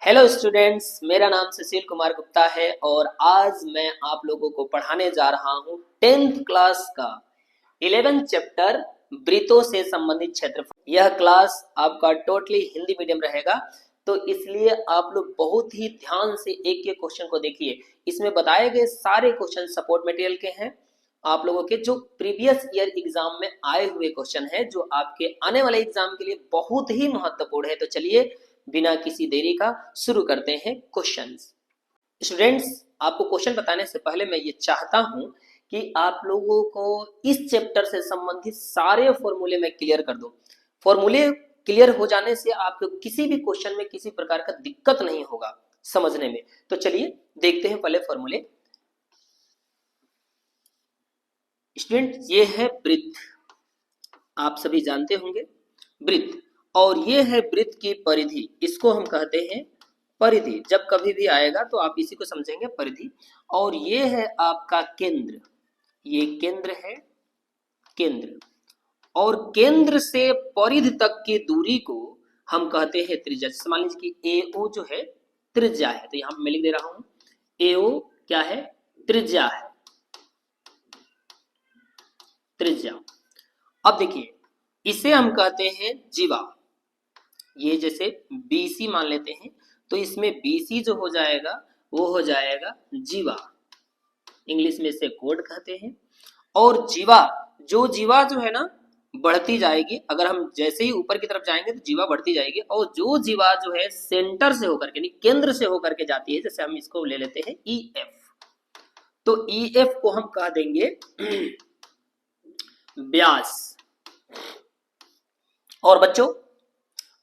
Hello students, मेरा नाम सुशील कुमार गुप्ता है और आज मैं आप लोगों को पढ़ाने जा रहा हूँ 10th क्लास का 11th चैप्टर वृत्तों से संबंधित क्षेत्रफल। यह क्लास आपका टोटली हिंदी मीडियम रहेगा, तो इसलिए आप लोग बहुत ही ध्यान से एक एक क्वेश्चन को देखिए। इसमें बताए गए सारे क्वेश्चन सपोर्ट मटेरियल के हैं, आप लोगों के जो प्रीवियस ईयर एग्जाम में आए हुए क्वेश्चन है, जो आपके आने वाले एग्जाम के लिए बहुत ही महत्वपूर्ण है। तो चलिए बिना किसी देरी का शुरू करते हैं क्वेश्चंस। स्टूडेंट्स, आपको क्वेश्चन बताने से पहले मैं ये चाहता हूं कि आप लोगों को इस चैप्टर से संबंधित सारे फॉर्मूले मैं क्लियर कर दूं। फॉर्मूले क्लियर हो जाने से आपको किसी भी क्वेश्चन में किसी प्रकार का दिक्कत नहीं होगा समझने में। तो चलिए देखते हैं पहले फॉर्मूले। स्टूडेंट, ये है वृत्त, आप सभी जानते होंगे वृत्त, और ये है वृत्त की परिधि, इसको हम कहते हैं परिधि। जब कभी भी आएगा तो आप इसी को समझेंगे परिधि। और ये है आपका केंद्र, ये केंद्र है, केंद्र। और केंद्र से परिधि तक की दूरी को हम कहते हैं त्रिज्या। जैसे मान लीजिए कि एओ जो है त्रिज्या है, तो यहां मैं लिख दे रहा हूं एओ क्या है, त्रिज्या है, त्रिज्या। अब देखिए इसे हम कहते हैं जीवा। ये जैसे BC मान लेते हैं, तो इसमें BC जो हो जाएगा वो हो जाएगा जीवा, इंग्लिश में इसे कोड कहते हैं। और जीवा, जो जीवा जो है ना बढ़ती जाएगी, अगर हम जैसे ही ऊपर की तरफ जाएंगे तो जीवा बढ़ती जाएगी, और जो जीवा जो है सेंटर से होकर के, केंद्र से होकर के जाती है, जैसे हम इसको ले लेते हैं EF, तो EF को हम कह देंगे व्यास। और बच्चों,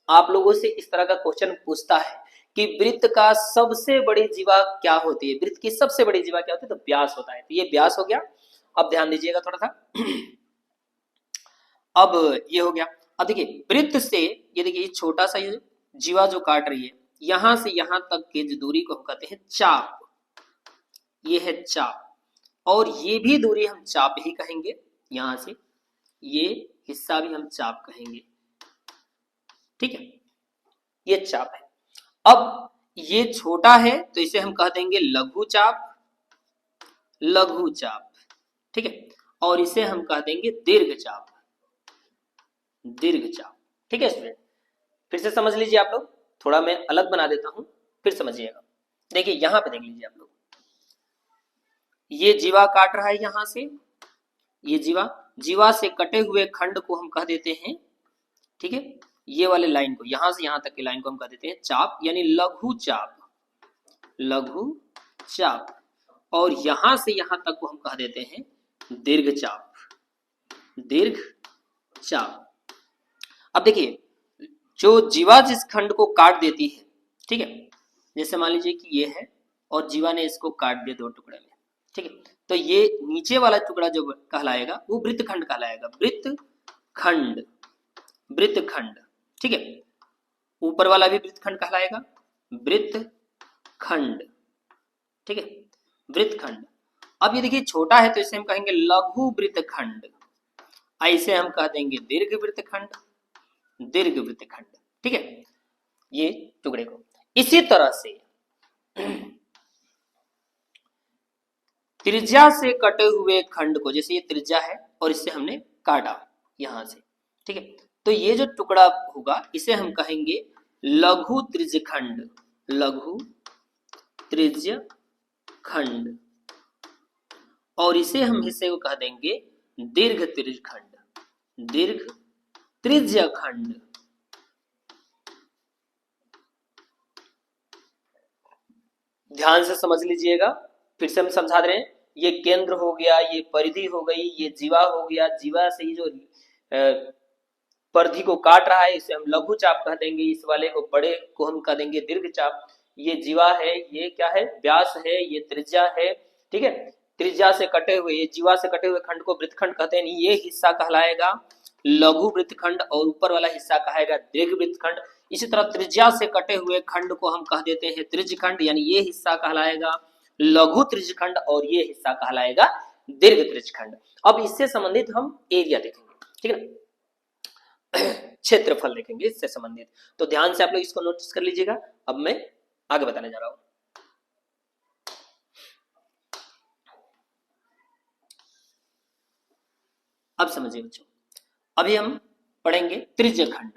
आप लोगों से इस तरह का क्वेश्चन पूछता है कि वृत्त का सबसे बड़ी जीवा क्या होती है, वृत्त की सबसे बड़ी जीवा क्या होती है, तो व्यास होता है। तो ये व्यास हो गया। अब ध्यान दीजिएगा थोड़ा सा। अब ये हो गया। अब देखिए वृत्त से, ये देखिए छोटा सा ये जीवा जो काट रही है, यहां से यहां तक की जो दूरी को हम कहते हैं चाप, ये है चाप। और ये भी दूरी हम चाप ही कहेंगे, यहां से ये हिस्सा भी हम चाप कहेंगे, ठीक है, ये चाप है। अब ये छोटा है तो इसे हम कह देंगे लघु चाप, लघु चाप, ठीक है। और इसे हम कह देंगे दीर्घ चाप, दीर्घ चाप, ठीक है स्टूडेंट। फिर से समझ लीजिए आप लोग, थोड़ा मैं अलग बना देता हूं, फिर समझिएगा। देखिए यहां पे देख लीजिए आप लोग, ये जीवा काट रहा है यहां से, ये जीवा, जीवा से कटे हुए खंड को हम कह देते हैं, ठीक है, ये वाले लाइन को, यहां से यहां तक की लाइन को हम कह देते हैं चाप, यानी लघु चाप, लघु चाप। और यहां से यहां तक को हम कह देते हैं दीर्घ चाप, दीर्घ चाप। अब देखिए जो जीवा जिस खंड को काट देती है, ठीक है, जैसे मान लीजिए कि ये है और जीवा ने इसको काट दिया दो टुकड़े में, ठीक है, तो ये नीचे वाला टुकड़ा जो कहलाएगा वो वृत्त खंड कहलाएगा, वृत्त खंड, वृत्त खंड, ठीक है। ऊपर वाला भी वृत्त खंड कहलाएगा, वृत्त खंड, ठीक है, वृत्त खंड। अब ये देखिए छोटा है तो इसे हम कहेंगे लघु वृत्त खंड, ऐसे हम कह देंगे दीर्घ वृत्त खंड, दीर्घ वृत्त खंड, ठीक है, ये टुकड़े को। इसी तरह से त्रिज्या से कटे हुए खंड को, जैसे ये त्रिज्या है और इससे हमने काटा यहां से, ठीक है, तो ये जो टुकड़ा होगा इसे हम कहेंगे लघु त्रिज्य खंड, लघु त्रिज्य खंड। और इसे हम हिस्से को कह देंगे दीर्घ त्रिज्य खंड, दीर्घ त्रिज्य खंड। ध्यान से समझ लीजिएगा, फिर से हम समझा दे रहे हैं। ये केंद्र हो गया, ये परिधि हो गई, ये जीवा हो गया, जीवा से ही जो परिधि को काट रहा है इसे हम लघु चाप कह देंगे, इस वाले को बड़े को हम कह देंगे दीर्घ चाप। ये जीवा है, ये क्या है, व्यास है, ये त्रिज्या है, ठीक है। त्रिज्या से कटे हुए, ये जीवा से कटे हुए खंड को वृत्तखंड कहते हैं, ये हिस्सा कहलाएगा लघु वृत्तखंड और ऊपर वाला हिस्सा कहेगा दीर्घ वृत्तखंड। इसी तरह त्रिज्या से कटे हुए खंड को हम कह देते हैं त्रिज्यखंड, यानी ये हिस्सा कहलाएगा लघु त्रिज्यखंड और ये हिस्सा कहलाएगा दीर्घ त्रिज्यखंड। अब इससे संबंधित हम एरिया देखेंगे, ठीक है ना, क्षेत्रफल देखेंगे इससे संबंधित। तो ध्यान से आप लोग इसको नोटिस कर लीजिएगा। अब मैं आगे बताने जा रहा हूं। अब समझिए बच्चों, अभी हम पढ़ेंगे त्रिज्यखंड।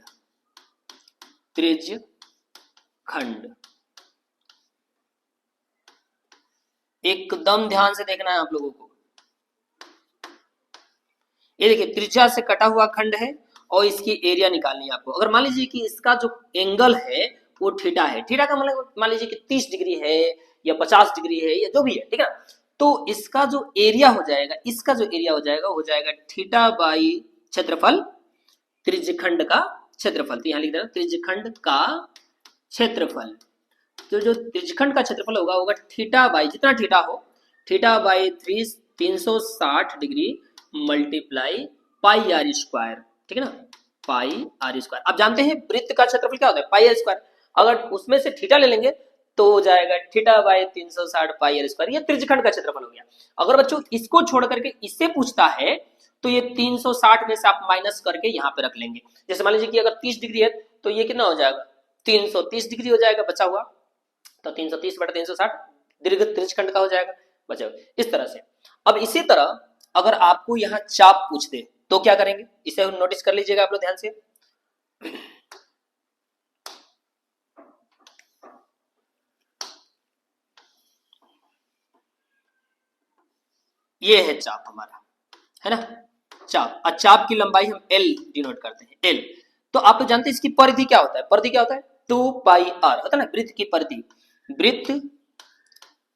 त्रिज्यखंड एकदम ध्यान से देखना है आप लोगों को। ये देखिए त्रिज्या से कटा हुआ खंड है और इसकी एरिया निकालनी है आपको। अगर मान लीजिए कि इसका जो एंगल है वो थीटा है, थीटा का मतलब मान लीजिए कि 30 डिग्री है या 50 डिग्री है या जो भी है, ठीक है। तो इसका जो एरिया हो जाएगा, इसका जो एरिया हो जाएगा, हो जाएगा थीटा बाई क्षेत्रफल त्रिज्यखंड का क्षेत्रफल। तो यहाँ लिख देना त्रिज्यखंड का क्षेत्रफल। तो जो त्रिज्यखंड का क्षेत्रफल होगा होगा थीटा बाई, जितना थीटा हो, theta by 360 degree multiply pi r square, ठीक है ना, पाई आर स्क्वायर। अब जानते हैं वृत्त का क्षेत्रफल क्या होता है, पाई आर स्क्वायर। अगर उसमें से थीटा ले लेंगे तो हो जाएगा theta by 360 pi r square. ये त्रिज्यखंड का क्षेत्रफल हो गया। अगर बच्चों इसको छोड़ करके इससे पूछता है तो ये 360 में से आप माइनस करके यहाँ पे रख लेंगे। जैसे मान लीजिए कि अगर 30 डिग्री है तो ये कितना हो जाएगा, 330 डिग्री हो जाएगा बचा हुआ। तो 330 बटा 360 दीर्घ त्रिज्यखंड का हो जाएगा बचा हुआ। इस तरह से। अब इसी तरह अगर आपको यहाँ चाप पूछ दे तो क्या करेंगे, इसे नोटिस कर लीजिएगा आप लोग ध्यान से। ये है चाप हमारा, है ना, चाप। और चाप की लंबाई हम एल डिनोट करते हैं, एल। तो आप तो जानते हैं इसकी परिधि क्या होता है, परिधि क्या होता है, 2 पाई आर होता है ना, वृत्त की परिधि, वृत्त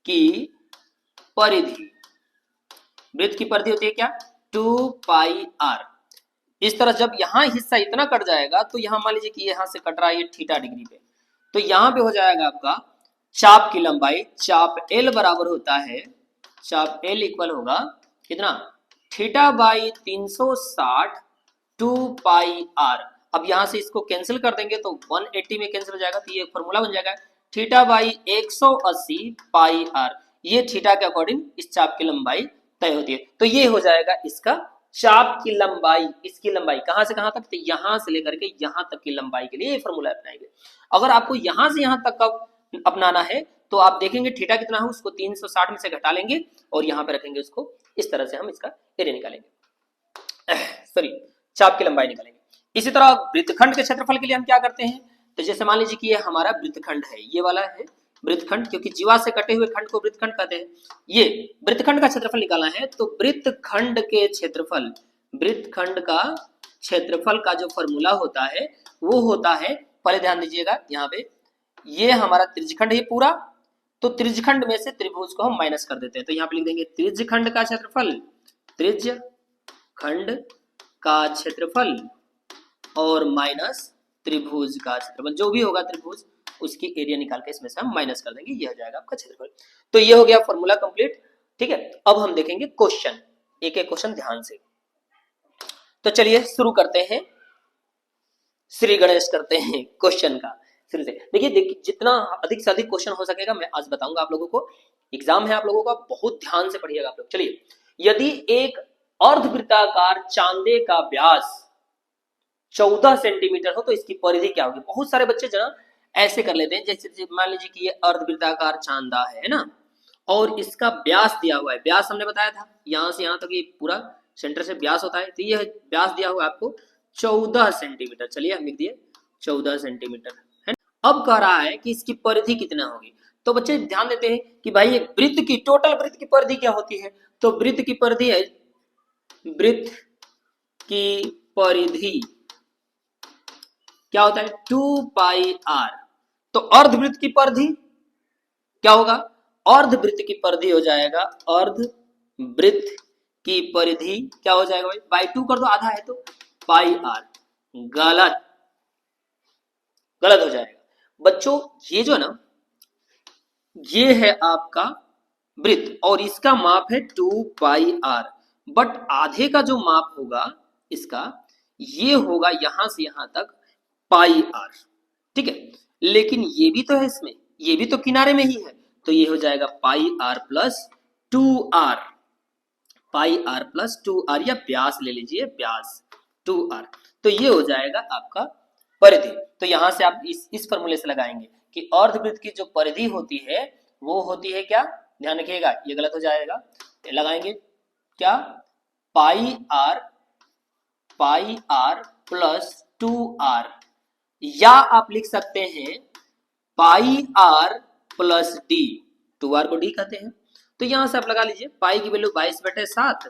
की परिधि, वृत्त की परिधि होती है क्या, 2 पाई आर। इस तरह जब यहाँ हिस्सा इतना कट जाएगा तो यहाँ मान लीजिए कि यहाँ से कट रहा है ये थीटा डिग्री पे, तो यहाँ पे हो जाएगा आपका चाप की लंबाई, चाप एल बराबर होता है, चाप एल इक्वल होगा कितना, थीटा बाई 360 2 पाई आर। अब यहाँ से इसको कैंसिल कर देंगे तो 180 में कैंसिल हो जाएगा, तो ये फॉर्मूला बन जाएगा थीटा बाई 180 पाई आर। ये थीटा के अकॉर्डिंग इस चाप की लंबाई तय होती है। तो ये हो जाएगा इसका चाप की लंबाई। इसकी लंबाई कहां से कहां तक, तो यहां से लेकर के यहां तक की लंबाई के लिए ये फॉर्मूला अपनाएंगे। अगर आपको यहां से यहां तक का अपनाना है तो आप देखेंगे थीटा कितना है, उसको 360 में से घटा लेंगे और यहां पे रखेंगे उसको। इस तरह से हम इसका एरिया निकालेंगे, सॉरी चाप की लंबाई निकालेंगे। इसी तरह वृत्तखंड के क्षेत्रफल के लिए हम क्या करते हैं, तो जैसे मान लीजिए कि ये हमारा वृत्तखंड है, ये वाला है वृत्तखंड, क्योंकि जीवा से कटे हुए खंड को वृत्तखंड कहते हैं। ये वृत्तखंड का क्षेत्रफल निकालना है तो वृत्तखंड के क्षेत्रफल, वृत्तखंड का क्षेत्रफल का जो फॉर्मूला होता है वो होता है, पहले ध्यान दीजिएगा यहाँ पे, ये हमारा त्रिज्यखंड है पूरा, तो त्रिज्यखंड में से त्रिभुज को हम माइनस कर देते हैं। तो यहाँ पे लिख देंगे त्रिज्यखंड का क्षेत्रफल, त्रिज्यखंड का क्षेत्रफल और माइनस त्रिभुज का क्षेत्रफल, जो भी होगा त्रिभुज उसकी एरिया निकाल के इसमें से हम माइनस कर देंगे, ये हो जाएगा आपका क्षेत्रफल। तो ये हो गया फॉर्मूला कंप्लीट, ठीक है। अब हम देखेंगे क्वेश्चन, एक एक क्वेश्चन ध्यान से। तो चलिए शुरू करते हैं, श्री गणेश करते हैं क्वेश्चन का शुरू से। देखिए जितना अधिक से अधिक क्वेश्चन हो सकेगा मैं आज बताऊंगा आप लोगों को, एग्जाम है आप लोगों का, बहुत ध्यान से पढ़िएगा आप लोग। चलिए, यदि एक अर्धवृत्ताकार चांदे का व्यास 14 सेंटीमीटर हो तो इसकी परिधि क्या होगी। बहुत सारे बच्चे जरा ऐसे कर लेते हैं, जैसे मान लीजिए कि ये अर्धवृत्ताकार चांदा है ना, और इसका व्यास दिया हुआ है, व्यास हमने बताया था यहां से यहां तक ये पूरा सेंटर से व्यास होता है, तो ये व्यास दिया हुआ है आपको 14 सेंटीमीटर। चलिए हम लिख दिए 14 सेंटीमीटर है। अब कह रहा है कि इसकी परिधि कितना होगी। तो बच्चे ध्यान देते हैं कि भाई एक वृत्त की टोटल वृत्त की परिधि क्या होती है, तो वृत्त की परिधि है, वृत्त की परिधि क्या होता है, 2 पाई आर। तो अर्धवृत्त की परिधि क्या होगा, अर्धवृत्त की परिधि हो जाएगा, अर्धवृत्त की परिधि क्या हो जाएगा भाई, बाई 2 कर दो, आधा है तो पाई आर। गलत, गलत हो जाएगा बच्चों। ये जो ना, ये है आपका वृत्त और इसका माप है 2 पाई आर, बट आधे का जो माप होगा इसका, ये होगा यहां से यहां तक पाई आर, ठीक है। लेकिन ये भी तो है इसमें, ये भी तो किनारे में ही है, तो ये हो जाएगा pi r plus 2 r, pi r plus 2 r, या व्यास ले लीजिए, व्यास 2 आर। तो ये हो जाएगा आपका परिधि। तो यहां से आप इस फॉर्मूले से लगाएंगे कि अर्धवृत्त की जो परिधि होती है वो होती है क्या, ध्यान रखिएगा ये गलत हो जाएगा, लगाएंगे क्या, पाई आर प्लस 2r, या आप लिख सकते हैं पाई आर प्लस डी, 2r को डी कहते हैं। तो यहां से आप लगा लीजिए पाई की वैल्यू 22/7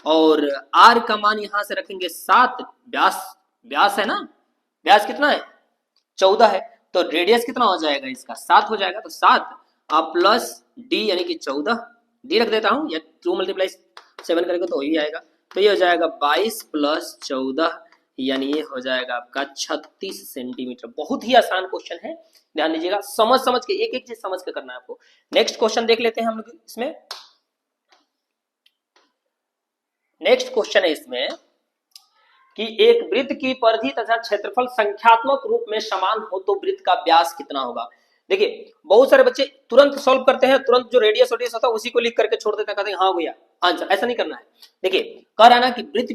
और r का मान यहां से रखेंगे 7, व्यास है ना, व्यास कितना है 14 है, तो रेडियस कितना हो जाएगा इसका 7 हो जाएगा, तो 7 आप प्लस डी यानी कि 14, डी रख देता हूं या 2 × 7 करेंगे तो ही आएगा, तो ये हो जाएगा 22 + 14 यानी ये हो जाएगा आपका 36 सेंटीमीटर। बहुत ही आसान क्वेश्चन है, ध्यान दीजिएगा, समझ के एक एक चीज समझ के करना है आपको। नेक्स्ट क्वेश्चन देख लेते हैं हम लोग इसमें। नेक्स्ट क्वेश्चन है इसमें कि एक वृत्त की परिधि तथा क्षेत्रफल संख्यात्मक रूप में समान हो तो वृत्त का व्यास कितना होगा। देखिए बहुत सारे बच्चे तुरंत सॉल्व करते हैं, तुरंत जो रेडियस होता है उसी को लिख करके छोड़ देते हैं, कहते हैं हाँ भैया आंसर, ऐसा नहीं करना है। देखिए कह रहा है ना कि वृत्त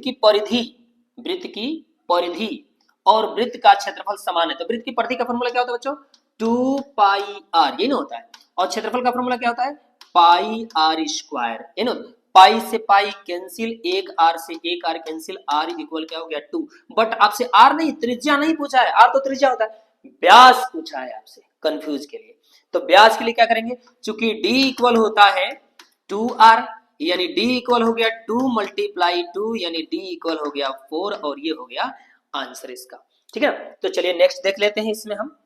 की परिधि और वृत्त का क्षेत्रफल समान है, तो वृत्त की परिधि का फॉर्मूला क्या होता है बच्चों, 2πr, ये ना होता है, और क्षेत्रफल का फॉर्मूला क्या होता है, πr², ये ना, पाई से पाई कैंसिल, एक आर से एक आर कैंसिल, आर इक्वल क्या हो गया 2। बट आपसे आर नहीं, त्रिज्या नहीं पूछा है, आर तो त्रिज्या होता है, व्यास पूछा है आपसे कंफ्यूज के लिए। तो व्यास के लिए क्या करेंगे, चूंकि d इक्वल होता है 2r, यानी d इक्वल हो गया 2 × 2 यानी d इक्वल हो गया 4, और ये हो गया आंसर इसका, ठीक है। तो चलिए नेक्स्ट देख लेते हैं इसमें हम।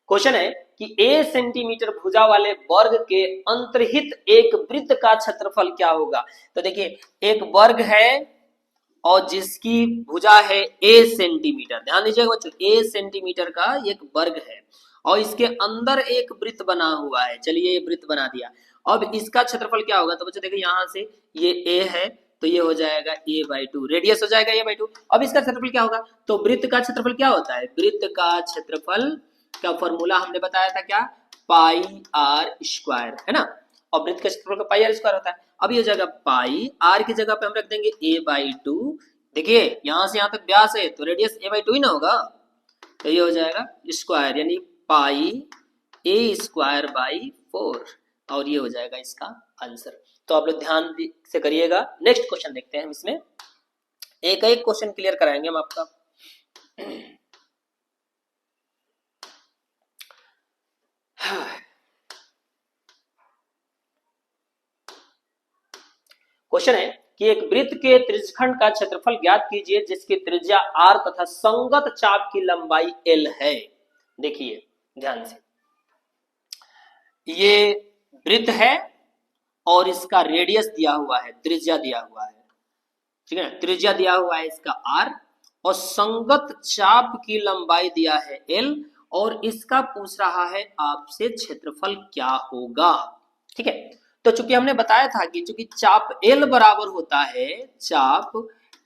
क्वेश्चन है कि a सेंटीमीटर भुजा वाले वर्ग के अंतर्हित एक वृत्त का क्षेत्रफल क्या होगा। तो देखिए एक वर्ग है और जिसकी भुजा है a सेंटीमीटर, ध्यान दीजिएगा बच्चों, a सेंटीमीटर का एक वर्ग है और इसके अंदर एक वृत्त बना हुआ है, चलिए ये वृत्त बना दिया, अब इसका क्षेत्रफल क्या होगा। तो बच्चों देखिए यहां से ये a है तो ये हो जाएगा a/2, रेडियस हो जाएगा a/2। अब इसका क्षेत्रफल क्या होगा, तो वृत्त का क्षेत्रफल क्या होता है, वृत्त का क्षेत्रफल का फॉर्मूला हमने बताया था क्या, πr², है ना, और वृत्त का क्षेत्रफल का πr² होता है। अब ये हो जाएगा पाई, आर की जगह पे हम रख देंगे a/2, देखिए यहां से यहां तक व्यास है तो रेडियस a/2 ही ना होगा, तो ये हो जाएगा स्क्वायर यानी पाई a²/4, और ये हो जाएगा इसका आंसर। तो आप लोग ध्यान से करिएगा। नेक्स्ट क्वेश्चन देखते हैं हम इसमें, एक एक क्वेश्चन क्लियर कराएंगे हम आपका। क्वेश्चन है कि एक वृत्त के त्रिज्यखंड का क्षेत्रफल ज्ञात कीजिए जिसकी त्रिज्या r तथा संगत चाप की लंबाई l है। देखिए ध्यान से, ये वृत्त है और इसका रेडियस दिया हुआ है, त्रिज्या दिया हुआ है, ठीक है, त्रिज्या दिया हुआ है इसका r और संगत चाप की लंबाई दिया है l, और इसका पूछ रहा है आपसे क्षेत्रफल क्या होगा, ठीक है। तो चूंकि हमने बताया था कि चूंकि चाप l बराबर होता है, चाप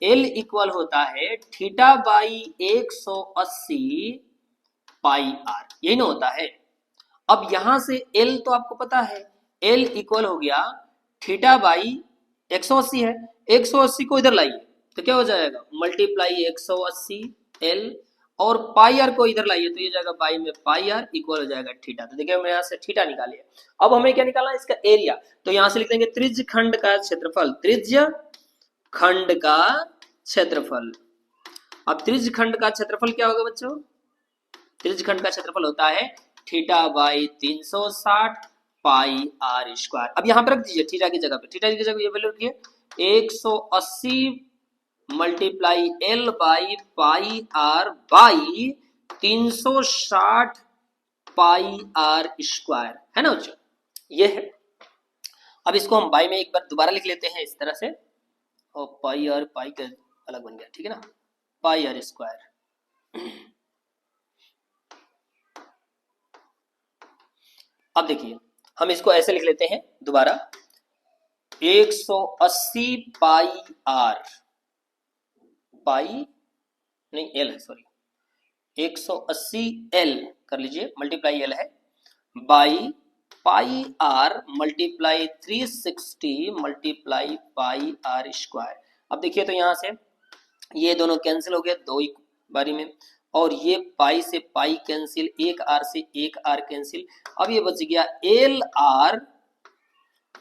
l इक्वल होता है θ/180 πr, यही ना होता है। अब यहां से l तो आपको पता है, l इक्वल हो गया θ/180 है, 180 को इधर लाइए तो क्या हो जाएगा मल्टीप्लाई 180 l, और पाई आर को इधर लाइए तो ये जाएगा बाई में पाई आर इक्वल हो जाएगा थीटा। तो देखिए हमने यहाँ से थीटा निकाले। अब हमें क्या निकालना है, इसका एरिया, तो यहां से लिख देंगे त्रिज्य खंड का क्षेत्रफल, त्रिज्य खंड का क्षेत्रफल। अब त्रिज्य खंड का क्षेत्रफल क्या होगा बच्चों, त्रिज्य खंड का क्षेत्रफल होता है θ/360 πr²। अब यहाँ पर रख दीजिए थीटा की जगह पे, थीटा की जगह ये वैल्यू रखिए 180 मल्टीप्लाई l/πr/360 πr², है ना बच्चों, ये है। अब इसको हम बाई में एक बार दोबारा लिख लेते हैं इस तरह से, और पाई आर पाई का अलग बन गया, ठीक है ना, πr²। अब देखिए हम इसको ऐसे लिख लेते हैं दोबारा, 180 πr, पाई नहीं एल है, सॉरी 180 एल कर लीजिए, मल्टीप्लाई एल है by pi r multiply 360 multiply pi r square. अब देखिए तो यहाँ से ये दोनों कैंसिल हो गए दो ही बारी में, और ये पाई से पाई कैंसिल, एक आर से एक आर कैंसिल। अब ये बच गया एल आर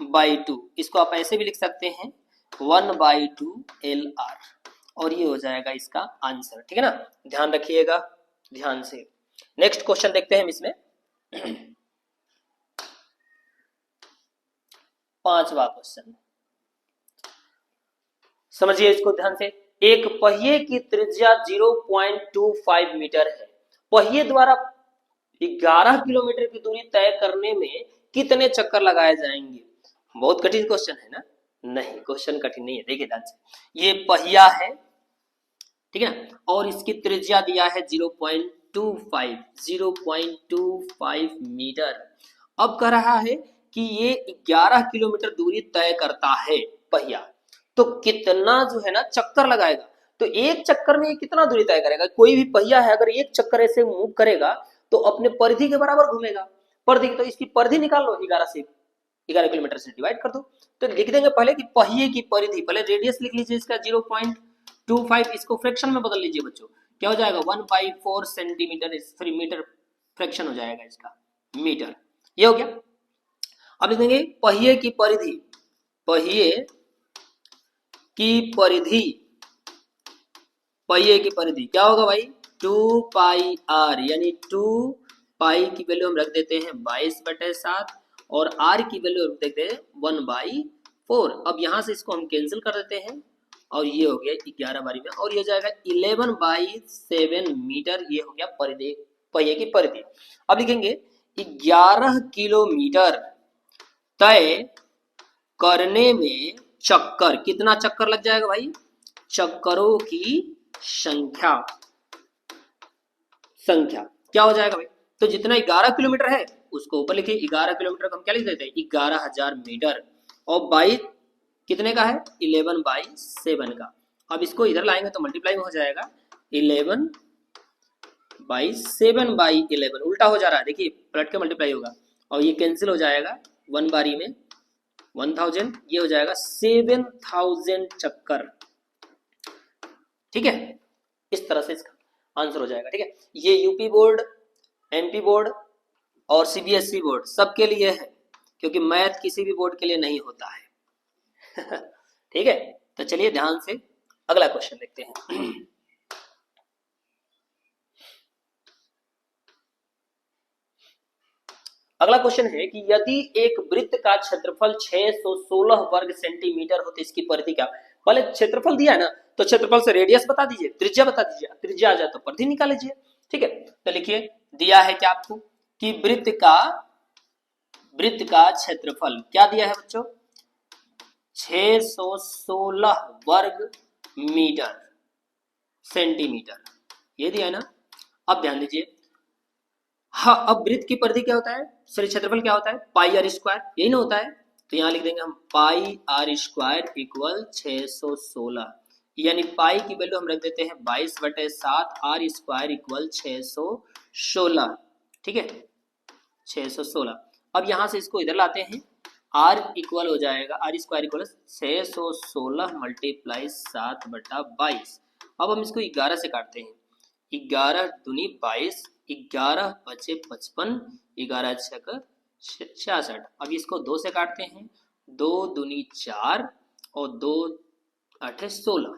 बाई 2, इसको आप ऐसे भी लिख सकते हैं 1/2 एल आर, और ये हो जाएगा इसका आंसर। ठीक है ना, ध्यान रखिएगा ध्यान से। नेक्स्ट क्वेश्चन देखते हैं हम इसमें। पांचवा क्वेश्चन, समझिए इसको ध्यान से। एक पहिए की त्रिज्या 0.25 मीटर है। पहिए द्वारा 11 किलोमीटर की दूरी तय करने में कितने चक्कर लगाए जाएंगे? बहुत कठिन क्वेश्चन है ना? नहीं, क्वेश्चन कठिन नहीं है, देखिए ध्यान से। ये पहिया है, ठीक है ना, और इसकी त्रिज्या दिया है 0.25 मीटर। अब कह रहा है कि ये 11 किलोमीटर दूरी तय करता है पहिया, तो कितना जो है ना चक्कर लगाएगा? तो एक चक्कर में ये कितना दूरी तय करेगा? कोई भी पहिया है अगर एक चक्कर ऐसे मूव करेगा तो अपने परिधि के बराबर घूमेगा। परिधि, तो इसकी परिधि निकाल लो, 11 किलोमीटर से डिवाइड कर दो। तो लिख देंगे पहले कि पहिए की परिधि, पहले रेडियस लिख लीजिए इसका 0.25, इसको फ्रैक्शन में बदल लीजिए बच्चों, क्या हो जाएगा 1/4 सेंटीमीटर, 3 मीटर फ्रैक्शन हो जाएगा इसका, मीटर। ये हो गया। अब लिख देंगे पहिए की परिधि, पहिए की परिधि, पहिए की परिधि क्या होगा भाई 2 पाई आर, यानी 2 पाई की वैल्यू हम रख देते हैं 22/7 और आर की वैल्यू रख देते हैं 1/4। अब यहां से इसको हम कैंसिल कर देते हैं और ये हो गया 11 बारी में, और ये हो जाएगा 11/7 मीटर। ये हो गया परिधि, पहिए की परिधि। अब लिखेंगे 11 किलोमीटर तय करने में चक्कर, कितना चक्कर लग जाएगा भाई? चक्करों की संख्या क्या हो जाएगा भाई? तो जितना 11 किलोमीटर है उसको ऊपर लिखिए, 11 किलोमीटर को हम क्या लिख देते हैं 11,000 मीटर, और बाई कितने का है 11/7 का। अब इसको इधर लाएंगे तो मल्टीप्लाई में हो जाएगा 11/7/11, उल्टा हो जा रहा है, देखिए पलट के मल्टीप्लाई होगा, और ये कैंसिल हो जाएगा 1 बारी में 1000, ये हो जाएगा 7000 चक्कर। ठीक है, इस तरह से इसका आंसर हो जाएगा। ठीक है, ये यूपी बोर्ड, एमपी बोर्ड और सीबीएसई बोर्ड सबके लिए है, क्योंकि मैथ किसी भी बोर्ड के लिए नहीं होता है। ठीक है, तो चलिए ध्यान से अगला क्वेश्चन देखते हैं। अगला क्वेश्चन है कि यदि एक वृत्त का क्षेत्रफल 616 वर्ग सेंटीमीटर हो तो इसकी परिधि क्या? पहले क्षेत्रफल दिया है ना, तो क्षेत्रफल से रेडियस बता दीजिए, त्रिज्या बता दीजिए, त्रिज्या आ जाए तो परिधि निकाल लीजिए। ठीक है, तो लिखिए दिया है क्या आपको कि वृत्त का क्षेत्रफल क्या दिया है बच्चों 616 वर्ग मीटर सेंटीमीटर, ये दिया है ना। अब ध्यान दीजिए, हाँ, अब वृत्त की परिधि क्या होता है, सॉरी क्षेत्रफल क्या होता है पाई आर स्क्वायर, यही ना होता है। तो यहाँ लिख देंगे हम पाई आर स्क्वायर इक्वल 616, यानी पाई की वैल्यू हम रख देते हैं 22/7, आर स्क्वायर इक्वल 616। ठीक है, 616। अब यहाँ से इसको इधर लाते हैं, आर इक्वल हो जाएगा, आर स्क्वायर इक्वल 616 मल्टीप्लाई 7/22। अब हम इसको 11 से काटते हैं, 11 दूनी 22, 11 बचे 55, 11 छक 66। अब इसको 2 से काटते हैं, 2 दूनी 4 और 2 8 16।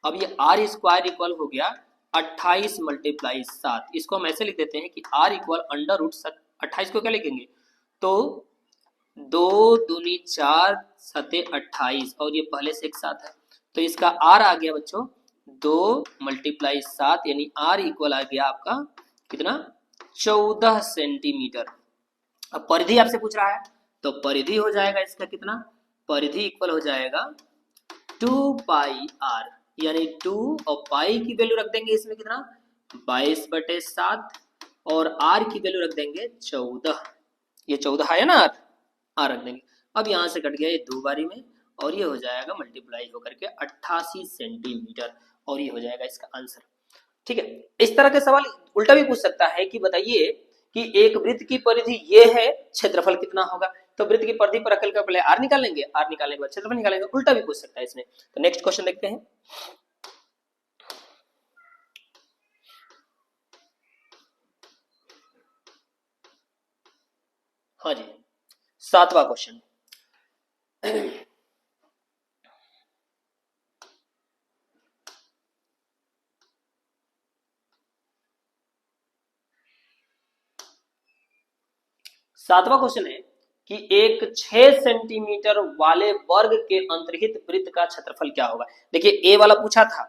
अब ये आर स्क्वायर इक्वल हो गया 28 मल्टीप्लाई 7। इसको हम ऐसे लिख देते हैं कि आर इक्वल अंडर रूट 28 को क्या लिखेंगे तो 2 दूनी 4 सते 28, और ये पहले से एक साथ है, तो इसका आर आ गया बच्चों 2 मल्टीप्लाई 7, यानी आर इक्वल आ गया आपका कितना 14 सेंटीमीटर। अब परिधि आपसे पूछ रहा है, तो परिधि हो जाएगा इसका कितना, परिधि इक्वल हो जाएगा 2 पाई आर, यानी 2 और पाई की वैल्यू रख देंगे इसमें कितना 22/7, और आर की वैल्यू रख देंगे 14, ये 14 है ना, आर रख देंगे। अब यहाँ से कट गया ये 2 बारी में, और ये हो जाएगा मल्टीप्लाई होकर के 88 सेंटीमीटर, और ये हो जाएगा इसका आंसर। ठीक है, इस तरह के सवाल उल्टा भी पूछ सकता है कि बताइए कि एक वृत्त की परिधि ये है, क्षेत्रफल कितना होगा। तो वृत्त की परिधि पर रखकर पहले आर निकालेंगे, आर निकालने के बाद क्षेत्रफल निकालेंगे। उल्टा भी पूछ सकता है इसमें। तो नेक्स्ट क्वेश्चन देखते हैं। हाँ जी, 7वां क्वेश्चन। सातवां क्वेश्चन है कि एक 6 सेंटीमीटर वाले वर्ग के अंतर्हित वृत्त का क्षेत्रफल क्या होगा। देखिए ए वाला पूछा था,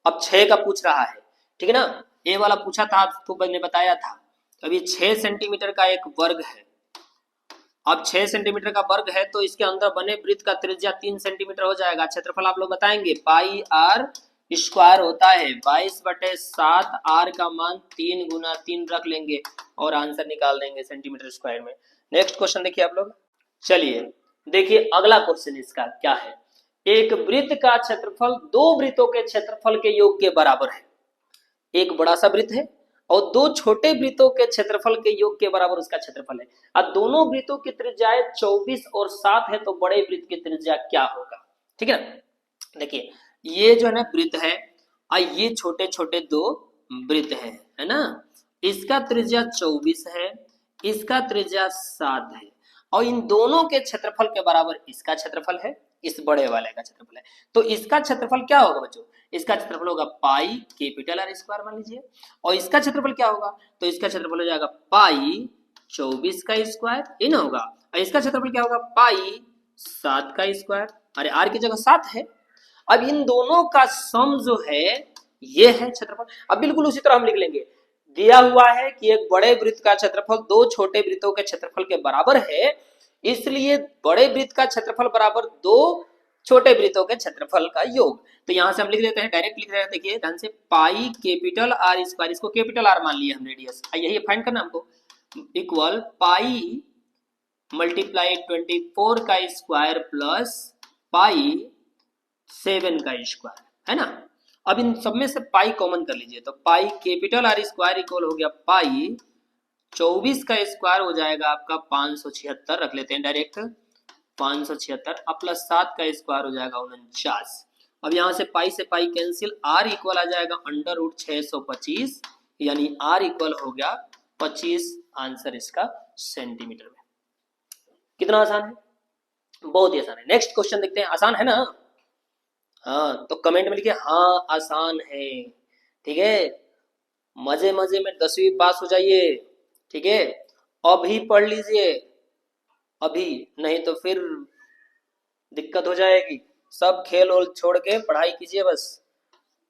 अब 6 का पूछ रहा है, ठीक है ना। ए वाला पूछा था तो मैंने बताया था, अभी 6 सेंटीमीटर का एक वर्ग है। अब 6 सेंटीमीटर का वर्ग है तो इसके अंदर बने वृत्त का त्रिज्या 3 सेंटीमीटर हो जाएगा। क्षेत्रफल आप लोग बताएंगे, पाई आर स्क्वायर होता है 22/7, आर का मान 3 गुना 3 रख लेंगे और आंसर निकाल देंगे सेंटीमीटर स्क्वायर में। नेक्स्ट क्वेश्चन देखिए आप लोग। चलिए देखिए अगला क्वेश्चन इसका क्या है। एक वृत्त का क्षेत्रफल दो वृत्तों के क्षेत्रफल के योग के बराबर है। एक बड़ा सा वृत्त है और दो छोटे वृत्तों के क्षेत्रफल के योग के बराबर उसका क्षेत्रफल है। अब दोनों वृत्तों की त्रिज्याएं 24 और 7 है, तो बड़े वृत्त की त्रिज्या क्या होगा। ठीक है ना। देखिए ये जो है ना वृत्त है और ये छोटे छोटे दो वृत्त है ना। इसका त्रिज्या 24 है, इसका त्रिज्या 7 है और इन दोनों के क्षेत्रफल के बराबर इसका क्षेत्रफल है, इस बड़े वाले का क्षेत्रफल है। तो इसका क्षेत्रफल क्या होगा बच्चों, इसका क्षेत्रफल होगा पाई कैपिटल आर स्क्वायर मान लीजिए। और इसका क्षेत्रफल क्या होगा, तो इसका क्षेत्रफल हो जाएगा पाई 24 का स्क्वायर, ये ना होगा। और इसका क्षेत्रफल क्या होगा, पाई 7 का स्क्वायर। अरे आर की जगह 7 है। अब इन दोनों का सम जो है ये है क्षेत्रफल। अब बिल्कुल उसी तरह हम लिख लेंगे, दिया हुआ है कि एक बड़े वृत्त का क्षेत्रफल दो छोटे वृत्तों के क्षेत्रफल के बराबर है, इसलिए बड़े वृत्त का क्षेत्रफल बराबर दो छोटे वृत्तों के क्षेत्रफल का योग। तो यहां से हम लिख देते हैं, डायरेक्ट लिख रहे हैं। देखिए ध्यान से, पाई कैपिटल आर स्क्वायर, इसको कैपिटल आर मान लिया हम रेडियस, यही फाइंड करना हमको, इक्वल पाई मल्टीप्लाई 24 का स्क्वायर प्लस पाई 7 का स्क्वायर, है ना। अब इन सब में से पाई कॉमन कर लीजिए, तो pi capital R square equal हो गया पाई 24 का स्क्वायर हो जाएगा आपका 576, रख लेते हैं डायरेक्ट 576, अब प्लस 7 का स्क्वायर हो जाएगा 49। अब यहाँ से पाई कैंसिल, आर इक्वल आ जाएगा √625, यानी आर इक्वल हो गया 25, आंसर इसका सेंटीमीटर में। कितना आसान है, बहुत ही आसान है। नेक्स्ट क्वेश्चन देखते हैं, आसान है ना। हाँ तो कमेंट में लिखिए हाँ आसान है, ठीक है। मजे मजे में 10वीं पास हो जाइए, ठीक है। अभी पढ़ लीजिए, अभी नहीं तो फिर दिक्कत हो जाएगी। सब खेल वोल छोड़ के पढ़ाई कीजिए, बस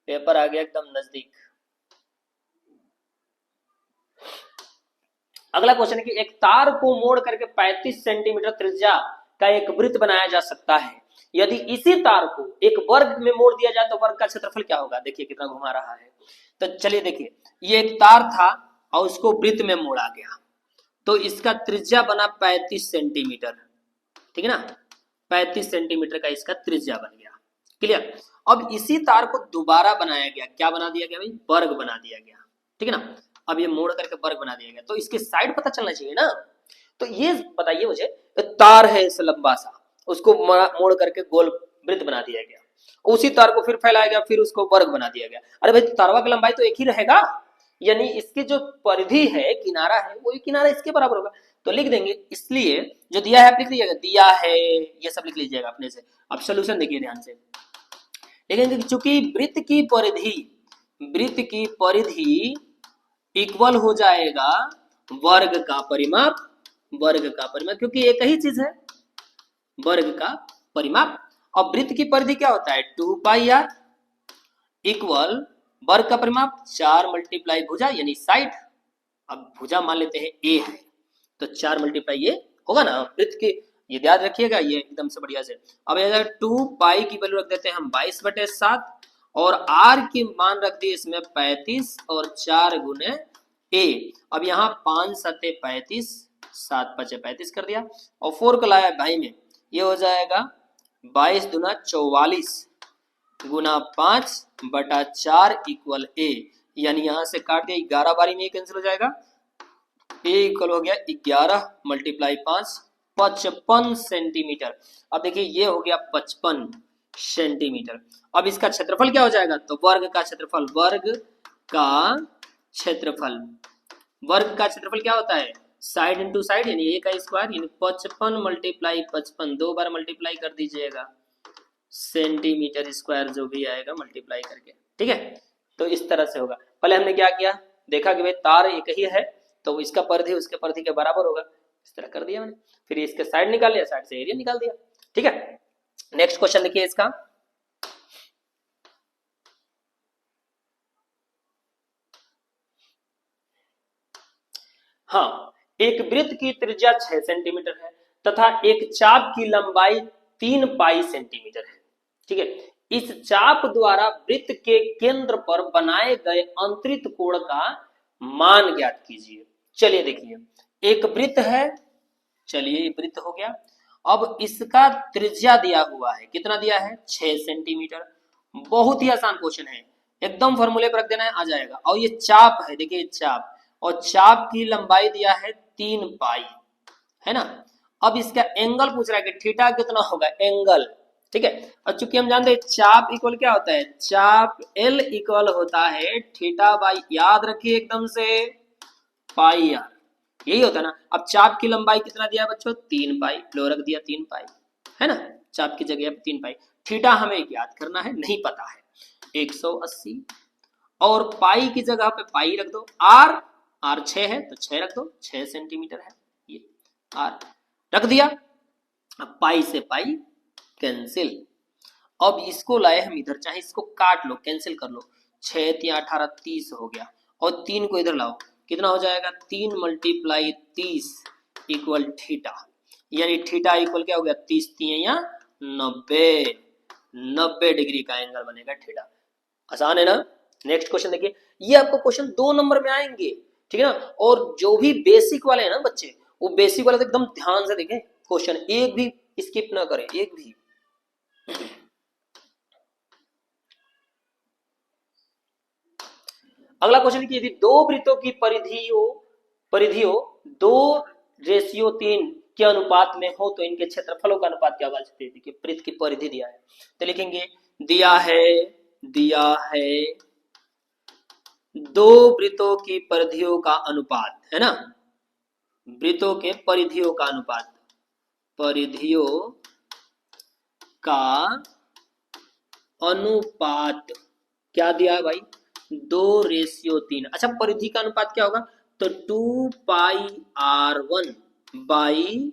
पेपर आ गया एकदम नजदीक। अगला क्वेश्चन है कि एक तार को मोड़ करके 35 सेंटीमीटर त्रिज्या का एक वृत्त बनाया जा सकता है। यदि इसी तार को एक वर्ग में मोड़ दिया जाए तो वर्ग का क्षेत्रफल क्या होगा। देखिए कितना घुमा रहा है। तो चलिए देखिए, ये एक तार था और उसको वृत्त में मोड़ा गया, तो इसका त्रिज्या बना 35 सेंटीमीटर, ठीक है ना। 35 सेंटीमीटर का इसका त्रिज्या बन गया, क्लियर। अब इसी तार को दोबारा बनाया गया, क्या बना दिया गया भाई, वर्ग बना दिया गया, ठीक है ना। अब ये मोड़ करके वर्ग बना दिया गया, तो इसके साइड पता चलना चाहिए ना। तो ये बताइए मुझे, तार है इस लंबा सा, उसको मोड़ करके गोल वृत्त बना दिया गया, उसी तार को फिर फैलाया गया, फिर उसको वर्ग बना दिया गया। अरे भाई तारवा की लंबाई तो एक ही रहेगा, यानी इसकी जो परिधि है, किनारा है, वही किनारा इसके बराबर होगा। तो लिख देंगे, इसलिए जो दिया है आप लिख लीजिएगा, दिया है ये सब लिख लीजिएगा अपने से। अब सोल्यूशन देखिए ध्यान से, लेकिन चूंकि वृत्त की परिधि इक्वल हो जाएगा वर्ग का परिमाप, क्योंकि एक ही चीज है वर्ग का परिमाप। और वृत्त की परिधि क्या होता है, 2 पाई आर इक्वल वर्ग का परिमाप 4 मल्टीप्लाई भुजा यानी साइड। अब भुजा मान लेते हैं ए है, तो 4 मल्टीप्लाई ये होगा ना वृत्त के, ये याद रखिएगा ये एकदम से बढ़िया से। अब अगर 2 पाई की वैल्यू रख देते हैं हम 22/7 और आर की मान रख दी इसमें 35 और 4 गुने ए। अब यहाँ 5 7 35, 7 5 35 कर दिया और 4 को लाया भाई में, ये हो जाएगा 22 दूना 44 गुना 5/4 इक्वल ए, यानी यहां से काट दिया 11 बारी में कैंसिल हो जाएगा, ए इक्वल हो गया 11 मल्टीप्लाई 5 55 सेंटीमीटर। अब देखिए ये हो गया 55 सेंटीमीटर। अब इसका क्षेत्रफल क्या हो जाएगा, तो वर्ग का क्षेत्रफल, का क्षेत्रफल वर्ग का क्षेत्रफल क्या होता है, साइड इंटू साइड यानी ए का स्क्वायर, यानी 55 मल्टीप्लाई 55 दो बार मल्टीप्लाई कर दीजिएगा, सेंटीमीटर स्क्वायर जो भी आएगा मल्टीप्लाई करके, ठीक है। तो इस तरह से होगा। पहले हमने क्या किया, देखा कि भाई तार एक ही है तो इसका परिधि उसके परिधि के बराबर होगा, इस तरह कर दिया मैंने। फिर इसके साइड निकाल लिया, साइड से एरिया निकाल दिया, ठीक है। नेक्स्ट क्वेश्चन देखिए इसका, हाँ, एक वृत्त की त्रिज्या 6 सेंटीमीटर है तथा एक चाप की लंबाई 3 पाई सेंटीमीटर है, ठीक है। इस चाप द्वारा वृत्त के केंद्र पर बनाए गए अंतरित कोण का मान ज्ञात कीजिए। चलिए देखिए, एक वृत्त है, चलिए वृत्त हो गया। अब इसका त्रिज्या दिया हुआ है, कितना दिया है, 6 सेंटीमीटर। बहुत ही आसान क्वेश्चन है, एकदम फॉर्मूले पर रख देना है, आ जाएगा। और ये चाप है, देखिए चाप, और चाप की लंबाई दिया है 3 पाई, है ना। अब इसका एंगल पूछ रहा है कि थीटा कितना होगा, एंगल, ठीक है। और चूंकि हम जानते हैं चाप इक्वल क्या होता है, चाप एल इक्वल होता है थीटा बाई, याद रखिए एकदम से, पाई आर, यही होता है ना। अब चाप की लंबाई कितना दिया है बच्चों, 3 पाई, लो रख दिया 3 पाई, है ना, चाप की जगह 3 पाई। थीटा हमें ज्ञात करना है, नहीं पता है, 180, और पाई की जगह पे पाई रख दो, आर, आर 6 है तो 6 रख दो, 6 सेंटीमीटर है, ये आर रख दिया। अब पाई से पाई कैंसिल, अब इसको लाए हम इधर, चाहे इसको काट लो, कैंसिल कर लो, 6 3 18 30 हो गया, और 3 को इधर लाओ, कितना हो जाएगा, 3 मल्टीप्लाई 30 इक्वल थीटा, यानी थीटा इक्वल क्या हो गया, 30 या 90 डिग्री का एंगल बनेगा थीटा। आसान है ना। नेक्स्ट क्वेश्चन देखिए, ये आपको क्वेश्चन 2 नंबर में आएंगे, ठीक है ना। और जो भी बेसिक वाले हैं ना बच्चे, वो बेसिक वाले तो एकदम ध्यान से देखें, क्वेश्चन एक भी स्किप ना करें, एक भी। अगला क्वेश्चन की, यदि दो वृत्तों की परिधियों 2:3 के अनुपात में हो तो इनके क्षेत्रफलों का अनुपात क्या होगा। देखिए वृत्त की परिधि दिया है, तो लिखेंगे दिया है दो वृत्तों की परिधियों का अनुपात, है ना, वृत्तों के परिधियों का अनुपात, परिधियों का अनुपात क्या दिया है भाई, 2:3। अच्छा, परिधि का अनुपात क्या होगा, तो 2 पाई r1 बाई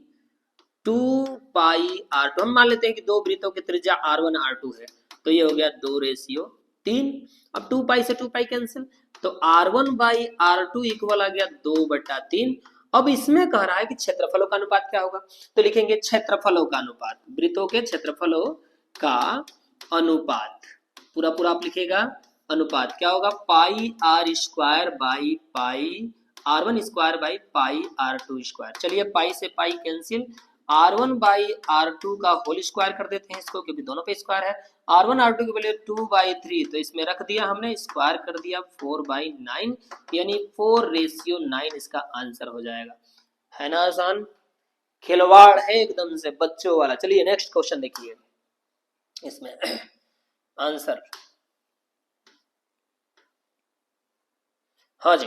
2 पाई r2। हम मान लेते हैं कि दो वृत्तों की त्रिज्या r1 r2 है, तो ये हो गया 2:3। अब 2 पाई से 2 पाई कैंसिल, तो r1 बाई r2 इक्वल आ गया 2/3। अब इसमें कह रहा है कि क्षेत्रफलों का अनुपात क्या होगा, तो लिखेंगे क्षेत्रफलों का अनुपात, वृत्तों के क्षेत्रफलों का अनुपात, पूरा पूरा आप लिखेगा, अनुपात क्या होगा, pi r square by pi r1 square by pi r2 square. चलिए पाई से pi cancel, r1 by r2 का होल स्क्वायर कर देते हैं इसको, क्योंकि दोनों पे स्क्वायर है। r1 r2 की वैल्यू 2/3, तो इसमें रख दिया हमने, स्क्वायर कर दिया 4/9, यानी 4:9 इसका आंसर हो जाएगा, है ना। आसान खिलवाड़ है एकदम से बच्चों वाला। चलिए नेक्स्ट क्वेश्चन देखिए, इसमें आंसर, हाँ जी,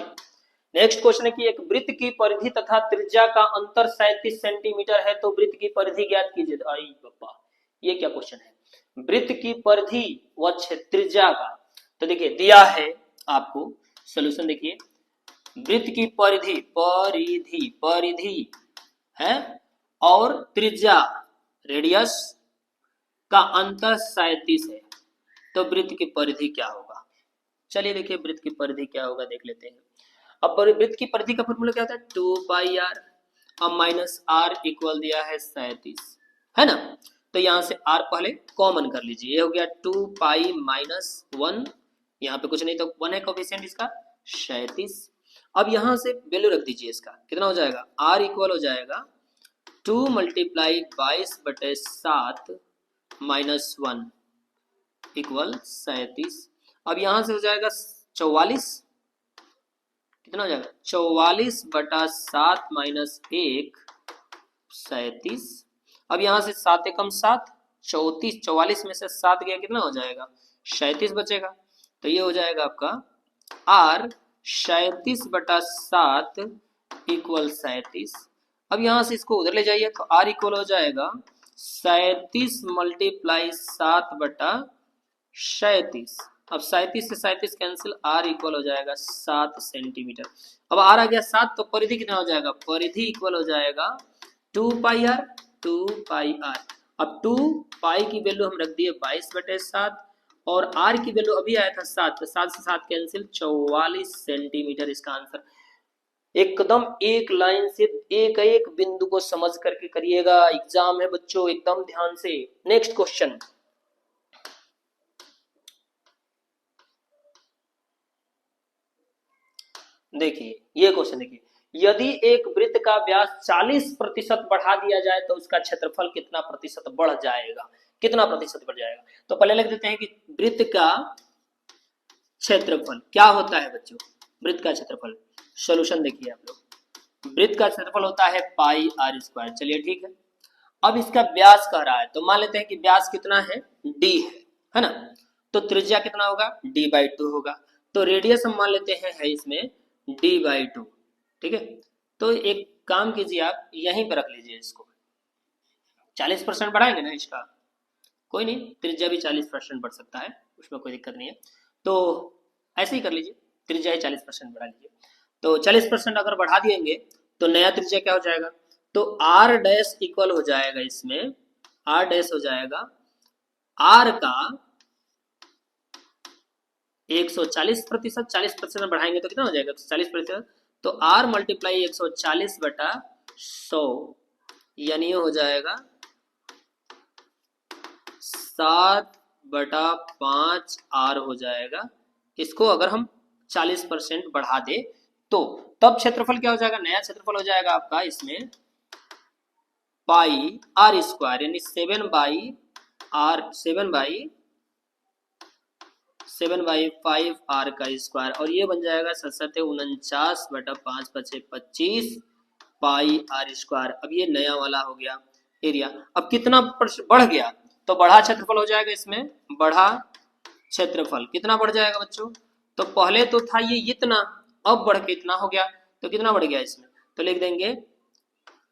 नेक्स्ट क्वेश्चन है कि एक वृत्त की परिधि तथा त्रिज्या का अंतर 37 सेंटीमीटर है तो वृत्त की परिधि ज्ञात कीजिए। आई पापा, ये क्या क्वेश्चन है, वृत्त की परिधि व त्रिज्या का, तो देखिए दिया है आपको, सॉल्यूशन देखिए, वृत्त की परिधि है और त्रिज्या रेडियस का अंतर 37 है, तो वृत्त की परिधि क्या होगा। चलिए देखिए वृत्त की परिधि क्या होगा, देख लेते हैं। अब वृत्त की परिधि का फॉर्मूला क्या होता है, 2 पाई आर, अब माइनस आर इक्वल दिया है 37, है ना। तो यहां से आर पहले कॉमन कर लीजिए, ये हो गया 2 पाई माइनस 1, यहाँ पे कुछ नहीं तो 1 है कोफिशिएंट इसका, 37। अब यहां से वैल्यू रख दीजिए, इसका कितना हो जाएगा, आर इक्वल हो जाएगा 2 मल्टीप्लाई 22/7 माइनस 1 इक्वल 37। अब यहां से हो जाएगा 44, कितना हो जाएगा 44/7 माइनस 1 37। अब यहाँ से 7 एकम 7 34, 44 में से 7 गया कितना हो जाएगा 37 बचेगा। तो ये हो जाएगा आपका R 37/7 इक्वल 37। अब यहाँ से इसको उधर ले जाइए तो R इक्वल हो जाएगा 37 मल्टीप्लाई 7/37। अब 37 से 37 कैंसिल, R इक्वल हो जाएगा 7 सेंटीमीटर। अब R आ गया 7 तो परिधि कितना हो जाएगा, परिधि इक्वल हो जाएगा 2 पाई R 2 पाई R। अब 2 पाई की वैल्यू हम रख दिए 22/7 और R की वैल्यू अभी आया था 7 तो 7 से 7 कैंसिल, 44 सेंटीमीटर इसका आंसर। एकदम एक लाइन से एक एक बिंदु को समझ करके करिएगा, एग्जाम है बच्चों, एकदम ध्यान से। नेक्स्ट क्वेश्चन देखिए, ये क्वेश्चन देखिए, यदि एक वृत्त का व्यास 40% बढ़ा दिया जाए तो उसका क्षेत्रफल कितना प्रतिशत बढ़ जाएगा, कितना प्रतिशत बढ़ जाएगा। तो पहले लिख देते हैं कि वृत्त का क्षेत्रफल क्या होता है बच्चों, वृत्त का क्षेत्रफल। सॉल्यूशन देखिए आप लोग, वृत्त का क्षेत्रफल होता है पाई R स्क्वायर। चलिए ठीक है, अब इसका व्यास कह रहा है तो मान लेते हैं कि व्यास कितना है d है ना, तो त्रिज्या कितना होगा d/2 होगा। तो रेडियस हम मान लेते हैं है इसमें d/2, ठीक है। तो एक काम कीजिए, आप यहीं पर रख लीजिए इसको, 40% बढ़ाएंगे ना इसका, कोई नहीं, त्रिज्या भी 40% बढ़ सकता है, उसमें कोई दिक्कत नहीं है। तो ऐसे ही कर लीजिए, त्रिज्या ही 40% बढ़ा लीजिए। तो 40% अगर बढ़ा देंगे तो नया त्रिज्या क्या हो जाएगा, तो R डैश इक्वल हो जाएगा इसमें, R डैश हो जाएगा R का 140%, 40% बढ़ाएंगे तो कितना हो जाएगा 40%, तो R मल्टीप्लाई 140/100 यानी हो जाएगा 7/5 R हो जाएगा। इसको अगर हम 40% बढ़ा दे तो तब क्षेत्रफल क्या हो जाएगा, नया क्षेत्रफल हो जाएगा आपका इसमें पाई R स्क्वायर यानी 7/5 R का स्क्वायर, और ये बन जाएगा 49/5/25 पाई R स्क्वायर। अब ये नया वाला हो गया एरिया। अब कितना बढ़ गया, तो बढ़ा क्षेत्रफल हो जाएगा इसमें, बढ़ा क्षेत्रफल कितना बढ़ जाएगा बच्चों, तो पहले तो था ये इतना, अब बढ़ के इतना हो गया, तो कितना बढ़ गया इसमें, तो लिख देंगे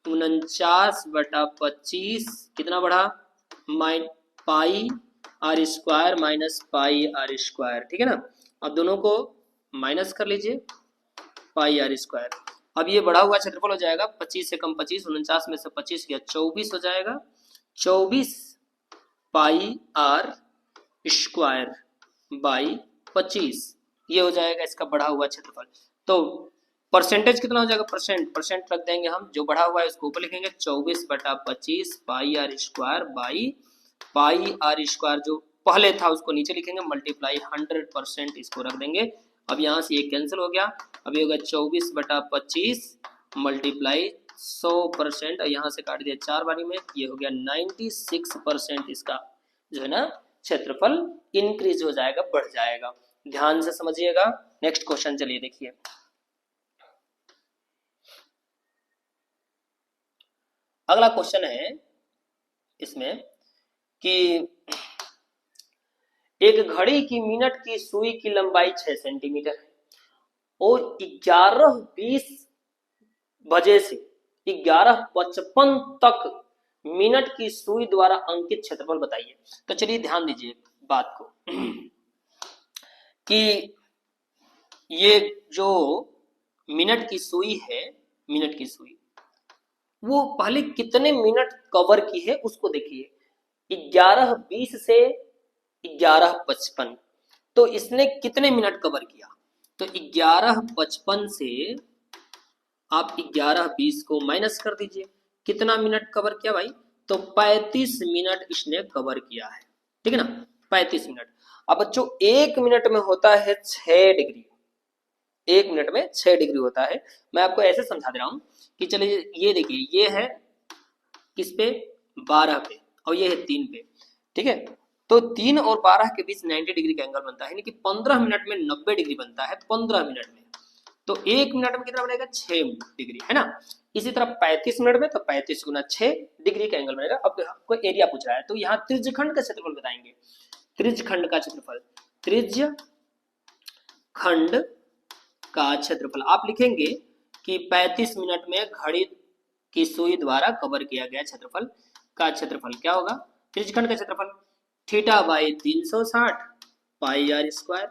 49/25 कितना बढ़ा पाई R square minus pi R square, ठीक है ना। अब दोनों को माइनस कर लीजिए, पाई R स्क्वायर। अब ये बढ़ा हुआ क्षेत्रफल हो जाएगा 25 से कम 25, 49 में से 25 गया 24 हो जाएगा, 24 पाई R स्क्वायर बाई 25, ये हो जाएगा इसका बढ़ा हुआ क्षेत्रफल। तो परसेंटेज कितना हो जाएगा, परसेंट रख देंगे हम, जो बढ़ा हुआ है उसको ऊपर लिखेंगे 24/25 पाई R square by pi R square, जो पहले था उसको नीचे लिखेंगे, मल्टीप्लाई 100% इसको रख देंगे। अब यहाँ से ये कैंसिल हो गया, अब ये होगा 24/25 मल्टीप्लाई 100%, और यहाँ से काट दिया 4 बारी में, ये हो गया 96% इसका जो है ना क्षेत्रफल इंक्रीज हो जाएगा, बढ़ जाएगा। ध्यान से समझिएगा। नेक्स्ट क्वेश्चन चलिए देखिए, अगला क्वेश्चन है इसमें कि एक घड़ी की मिनट की सुई की लंबाई 6 सेंटीमीटर है और 11:20 बजे से 11:55 तक मिनट की सुई द्वारा अंकित क्षेत्रफल बताइए। तो चलिए ध्यान दीजिए बात को कि ये जो मिनट की सुई है, मिनट की सुई वो पहले कितने मिनट कवर की है उसको देखिए, 11:20 से 11:55, तो इसने कितने मिनट कवर किया, तो 11:55 से आप 11:20 को माइनस कर दीजिए, कितना मिनट कवर किया भाई, तो 35 मिनट इसने कवर किया है, ठीक है ना, 35 मिनट। अब बच्चों 1 मिनट में होता है 6 डिग्री, 1 मिनट में 6 डिग्री होता है। मैं आपको ऐसे समझा दे रहा हूं कि चलिए ये देखिए, ये है किस पे 12 पे और ये है 3 पे, ठीक है। तो 3 और 12 के बीच 90 डिग्री का एंगल बनता है, यानी कि 15 मिनट में 90 डिग्री बनता है, 15 मिनट में। तो 1 मिनट में कितना बनेगा 6 डिग्री, है ना। इसी तरह 35 मिनट में तो 35 गुना 6 डिग्री का एंगल बनेगा। अब आपको एरिया पूछ रहा है, तो यहाँ त्रिज्यखंड का क्षेत्रफल बताएंगे। त्रिज्यखंड का क्षेत्रफल, त्रिज्यखंड का क्षेत्रफल आप लिखेंगे कि 35 मिनट में घड़ी की सुई द्वारा कवर किया गया क्षेत्रफल का क्षेत्रफल क्या होगा, त्रिज्यखंड का क्षेत्रफल theta by 360 pi r square.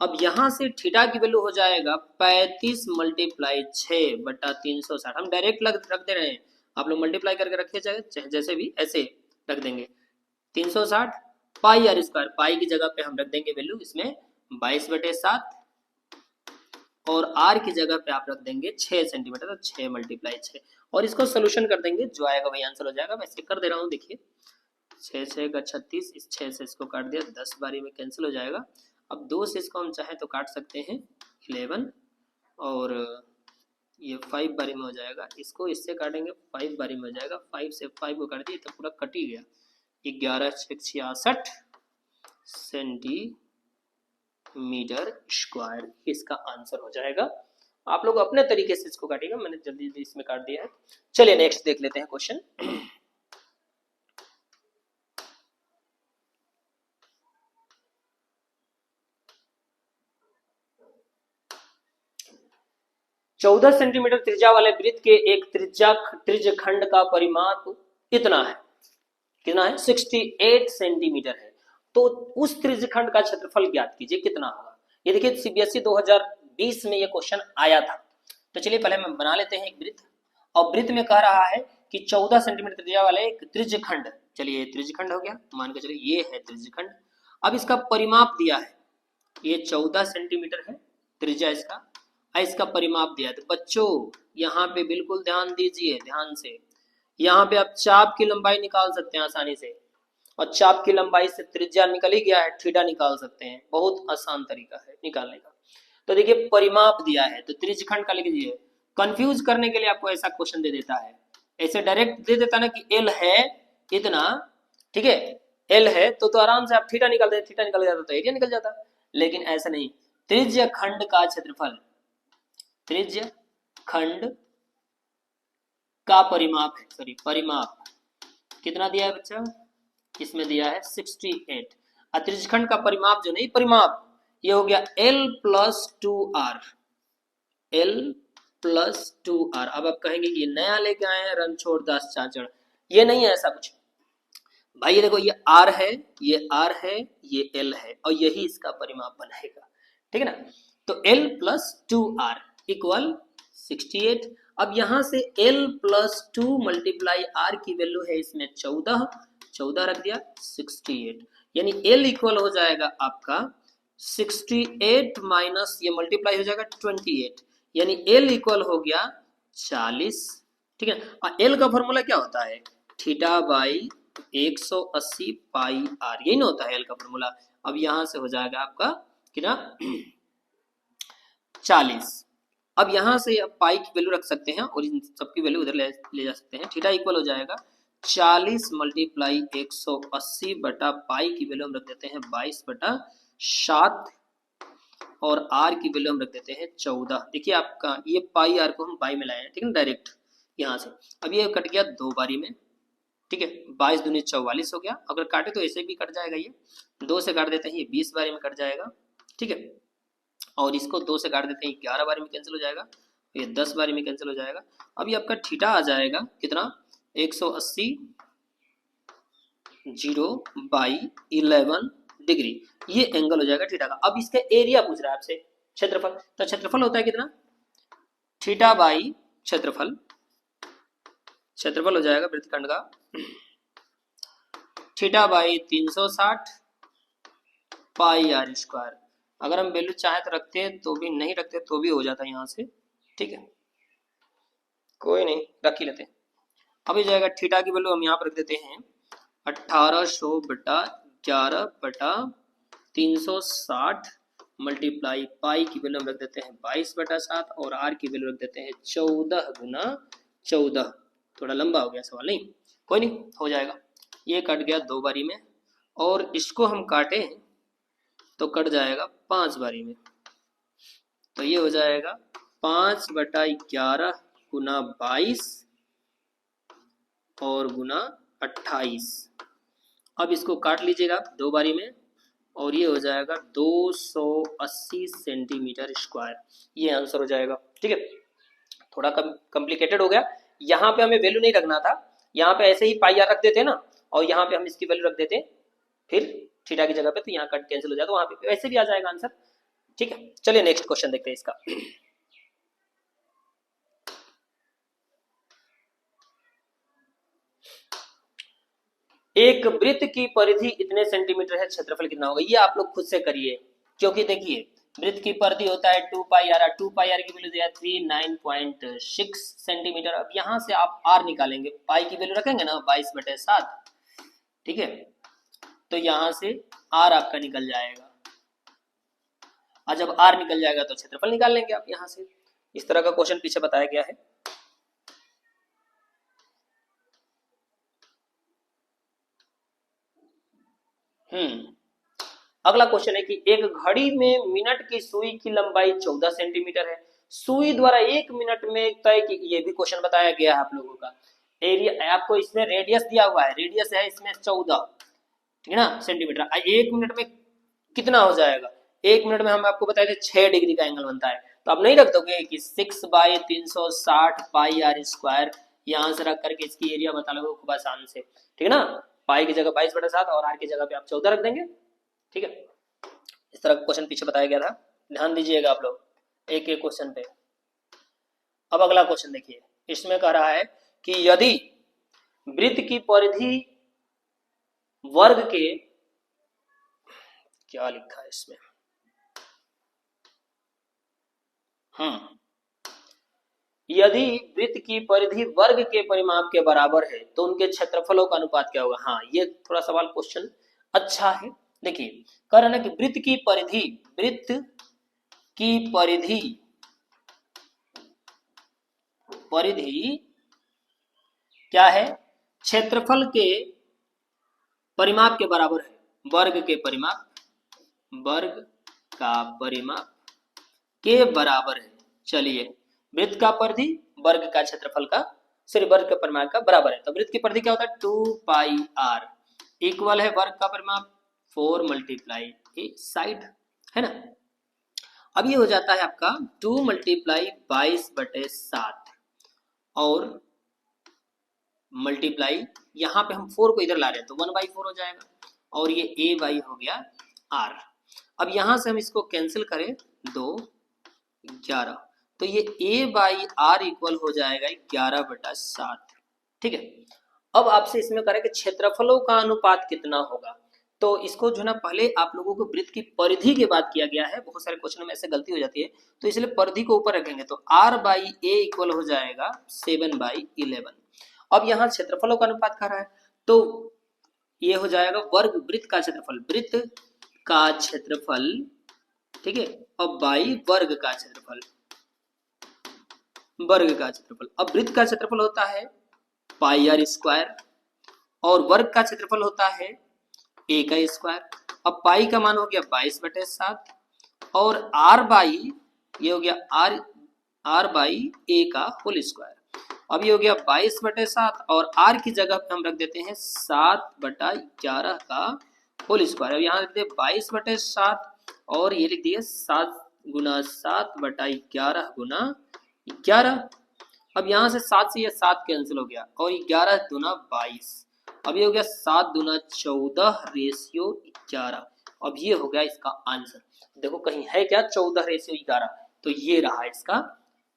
अब यहां से थीटा की वैल्यू हो जाएगा 35 मल्टीप्लाई 6 बटा 360। हम डायरेक्ट रख दे रहे हैं, आप लोग मल्टीप्लाई करके रखे जाए जैसे भी ऐसे रख देंगे 360 पाई आर स्क्वायर। पाई की जगह पे हम रख देंगे वैल्यू इसमें 22/7 और आर की जगह पे आप रख देंगे 6 सेंटीमीटर, तो 6 मल्टीप्लाई 6 और इसको सोल्यूशन कर देंगे, जो आएगा वही आंसर हो जाएगा। मैं इसे कर दे रहा हूँ, देखिए 6 6 का 36, इस 6 से इसको काट दिया, 10 बारी में कैंसिल हो जाएगा। अब 2 से इसको हम चाहे तो काट सकते हैं 11 और ये 5 बारी में हो जाएगा, इसको इससे काटेंगे 5 बारी में हो जाएगा। 5 से 5 को काट दिया तो पूरा कट ही गया, 11 6 66 सेंटीमीटर स्क्वायर इसका आंसर हो जाएगा। आप लोग अपने तरीके से इसको काटिएगा, मैंने जल्दी जल्दी इसमें काट दिया है। चलिए नेक्स्ट देख लेते हैं क्वेश्चन। चौदह सेंटीमीटर त्रिज्या वाले वृत्त के एक त्रिज्यखंड का परिमाप इतना है, कितना है 68 सेंटीमीटर है। तो उस त्रिज्यखंड का क्षेत्रफल ज्ञात कीजिए कितना होगा। ये देखिए सीबीएसई 2020 में ये क्वेश्चन आया था। तो चलिए पहले हम बना लेते हैं एक वृत्त, और वृत्त में कह रहा है कि 14 सेंटीमीटर त्रिज्या वाले एक त्रिज्यखंड, चलिए त्रिज्यखंड हो गया, मान के चलिए ये है त्रिज्यखंड। अब इसका परिमाप दिया है, ये 14 सेंटीमीटर है त्रिज्या इसका, इसका परिमाप दिया है। तो बच्चों यहाँ पे बिल्कुल ध्यान दीजिए, ध्यान से, यहाँ पे आप चाप की लंबाई निकाल सकते हैं आसानी से, और चाप की लंबाई से त्रिज्या निकल ही गया है, थीटा निकाल सकते हैं, बहुत आसान तरीका है निकालने का। तो देखिए परिमाप दिया है, तो त्रिज्यखंड का लिख दीजिए। कंफ्यूज करने के लिए आपको ऐसा क्वेश्चन दे देता है, ऐसे डायरेक्ट दे देता ना कि एल है इतना, ठीक है, एल है तो आराम से आप थीटा निकाल देते, थीटा निकल जाता तो एरिया निकल जाता, लेकिन ऐसा नहीं। त्रिज्यखंड का क्षेत्रफल, त्रिज्यखंड का परिमाप है, सॉरी परिमाप कितना दिया है बच्चा, इसमें दिया है 68। त्रिज्यखंड का परिमाप जो नहीं, परिमाप ये हो गया L + 2R, L + 2R। अब आप कहेंगे कि ये नया लेके आए हैं रणछोड़ दास चाचड़, ये नहीं है ऐसा कुछ भाई। ये देखो ये R है, ये R है, ये L है, और यही इसका परिमाप बनाएगा, ठीक है ना। तो L + 2R = 68। अब यहां से L + 2 × R की वैल्यू है इसमें 14, 14 रख दिया 68, यानी L इक्वल हो जाएगा आपका 68 माइनस ये मल्टीप्लाई हो जाएगा 28, यानी L इक्वल हो गया 40, ठीक है। और L का फॉर्मूला क्या होता है, थीटा बाई 180 पाई आर, यही ना होता है L का फॉर्मूला। अब यहां से हो जाएगा आपका कितना 40। अब यहां से आप पाई की वैल्यू रख सकते हैं और इन सबकी वैल्यू उधर ले जा सकते हैं। थीटा इक्वल हो जाएगा 40 × 180 बटा पाई की वैल्यू हम रख देते हैं 22/7 और आर की वैल्यू हम रख देते हैं 14। देखिए आपका ये पाई आर को हम पाई में लाए हैं, ठीक है, डायरेक्ट यहाँ से। अब ये कट गया 2 बारी में, ठीक है, 22 दूनी 44 हो गया। अगर काटे तो ऐसे भी कट जाएगा, ये 2 से काट देते हैं ये 20 बारी में कट जाएगा, ठीक है, और इसको 2 से काट देते हैं 11 बारी में कैंसिल हो जाएगा, ये 10 बारी में कैंसिल हो जाएगा। अभी आपका थीटा आ जाएगा कितना 180 0/11 डिग्री, ये एंगल हो जाएगा थीटा का। अब इसका एरिया पूछ रहा है आपसे, क्षेत्रफल, तो क्षेत्रफल होता है कितना थीटा बाई क्षेत्रफल, क्षेत्रफल हो जाएगा वृत्तखंड का theta by 360 pi r square. अगर हम वैल्यू चाहे तो रखते हैं, तो भी नहीं रखते तो भी हो जाता है यहाँ से, ठीक है, कोई नहीं रख ही लेते हैं। अब ये जाएगा थीटा की वैल्यू हम यहाँ पर रख देते हैं 1800/11/360 मल्टीप्लाई पाई की वैल्यू हम रख देते हैं 22/7 और आर की वैल्यू रख देते हैं 14 × 14। थोड़ा लंबा हो गया सवाल, नहीं कोई नहीं हो जाएगा। ये कट गया 2 बारी में, और इसको हम काटे तो कट जाएगा 5 बारी में, तो ये हो जाएगा 5/11 गुना 22 और गुना 28। अब इसको काट लीजिएगा दो बारी में और ये हो जाएगा 280 सेंटीमीटर स्क्वायर। ये आंसर हो जाएगा। ठीक है, थोड़ा कॉम्प्लिकेटेड हो गया। यहाँ पे हमें वैल्यू नहीं रखना था, यहाँ पे ऐसे ही पाई आर रख देते ना, और यहाँ पे हम इसकी वैल्यू रख देते फिर थीटा की जगह पे, तो यहाँ कट कैंसिल हो जाता, वहां पे वैसे भी आ जाएगा आंसर। ठीक है, चलिए नेक्स्ट क्वेश्चन देखते हैं इसका। एक वृत्त की परिधि इतने सेंटीमीटर है, क्षेत्रफल कितना होगा? ये आप लोग खुद से करिए, क्योंकि देखिए वृत्त की परिधि होता है 2πr, 2πr की वैल्यू दिया 39.6 सेंटीमीटर। अब यहाँ से आप r निकालेंगे, पाई की वैल्यू रखेंगे ना 22/7। ठीक है, तो यहाँ से r आपका निकल जाएगा, और जब r निकल जाएगा तो क्षेत्रफल निकाल लेंगे आप यहाँ से। इस तरह का क्वेश्चन पीछे बताया गया है। अगला क्वेश्चन है कि एक घड़ी में मिनट की सुई की लंबाई 14 सेंटीमीटर है, सुई द्वारा 1 मिनट में तय की, ये भी क्वेश्चन बताया गया है आप लोगों का। एरिया आपको इसमें रेडियस दिया हुआ है, रेडियस है इसमें 14, ठीक है ना, सेंटीमीटर। 1 मिनट में कितना हो जाएगा? 1 मिनट में हम आपको बताए थे 6 डिग्री का एंगल बनता है, तो आप नहीं रख दोगे कि 6/360 पाई आर स्क्वायर, यहाँ से रख करके इसकी एरिया बता लोगे खूब आसान से। ठीक है ना, पाई की जगह 22/7 और आर की जगह पे आप 14 रख देंगे। ठीक है, इस तरह का क्वेश्चन पीछे बताया गया था, ध्यान दीजिएगा आप लोग एक एक क्वेश्चन पे। अब अगला क्वेश्चन देखिए, इसमें कह रहा है कि यदि वृत्त की परिधि वर्ग के, क्या लिखा है इसमें, यदि वृत्त की परिधि वर्ग के परिमाप के बराबर है तो उनके क्षेत्रफलों का अनुपात क्या होगा? हाँ, ये थोड़ा सवाल क्वेश्चन अच्छा है। देखिए कह रहा है ना कि वृत्त की परिधि, वृत्त की परिधि, परिधि क्या है? क्षेत्रफल के परिमाप के बराबर है, वर्ग के परिमाप, वर्ग का परिमाप के बराबर है। चलिए, वृत्त का परिधि वर्ग का क्षेत्रफल का, सिर्फ वर्ग के परिमाप का बराबर है, तो वृत्त की परिधि क्या होता है? 2πr इक्वल है वर्ग का परिमाप 4 मल्टीप्लाई ए साइड, है ना। अब ये हो जाता है आपका 2 मल्टीप्लाई 22/7 और मल्टीप्लाई, यहाँ पे हम 4 को इधर ला रहे हैं तो 1/4 हो जाएगा, और ये a बाई हो गया r। अब यहाँ से हम इसको कैंसिल करें 2 11, तो ये a/r इक्वल हो जाएगा 11/7। ठीक है, अब आपसे इसमें करें कि क्षेत्रफलों का अनुपात कितना होगा, तो इसको जो है ना पहले आप लोगों को वृत्त की परिधि के बात किया गया है, बहुत सारे क्वेश्चन में ऐसे गलती हो जाती है, तो इसलिए परिधि को ऊपर रखेंगे, तो r/a इक्वल हो जाएगा 7/11। अब यहाँ क्षेत्रफलों का अनुपात कर रहा है, तो ये हो जाएगा वर्ग वृत्त का क्षेत्रफल, वृत्त का क्षेत्रफल, ठीक है, और बाई वर्ग का क्षेत्रफल, वर्ग का क्षेत्रफल। अब वृत्त का क्षेत्रफल होता है पाई आर स्क्वायर और वर्ग का क्षेत्रफल होता है a का स्क्वायर। अब पाई का मान हो गया 22/7 और r बाई, ये हो गया r बाई a का होल स्क्वायर। अब ये हो गया 22/7 और r की जगह पे हम रख देते हैं 7/11 का होल स्क्वायर। अब यहाँ लिख दिए 22/7 और ये लिख दिए 7 गुना 7/11 गुना 11। अब यहाँ से 7 से ये 7 कैंसिल हो गया और 11 दूना 22। अब ये हो गया 7 दूना 14/11। अब ये हो गया इसका आंसर। देखो कहीं है क्या 14/11, तो ये रहा इसका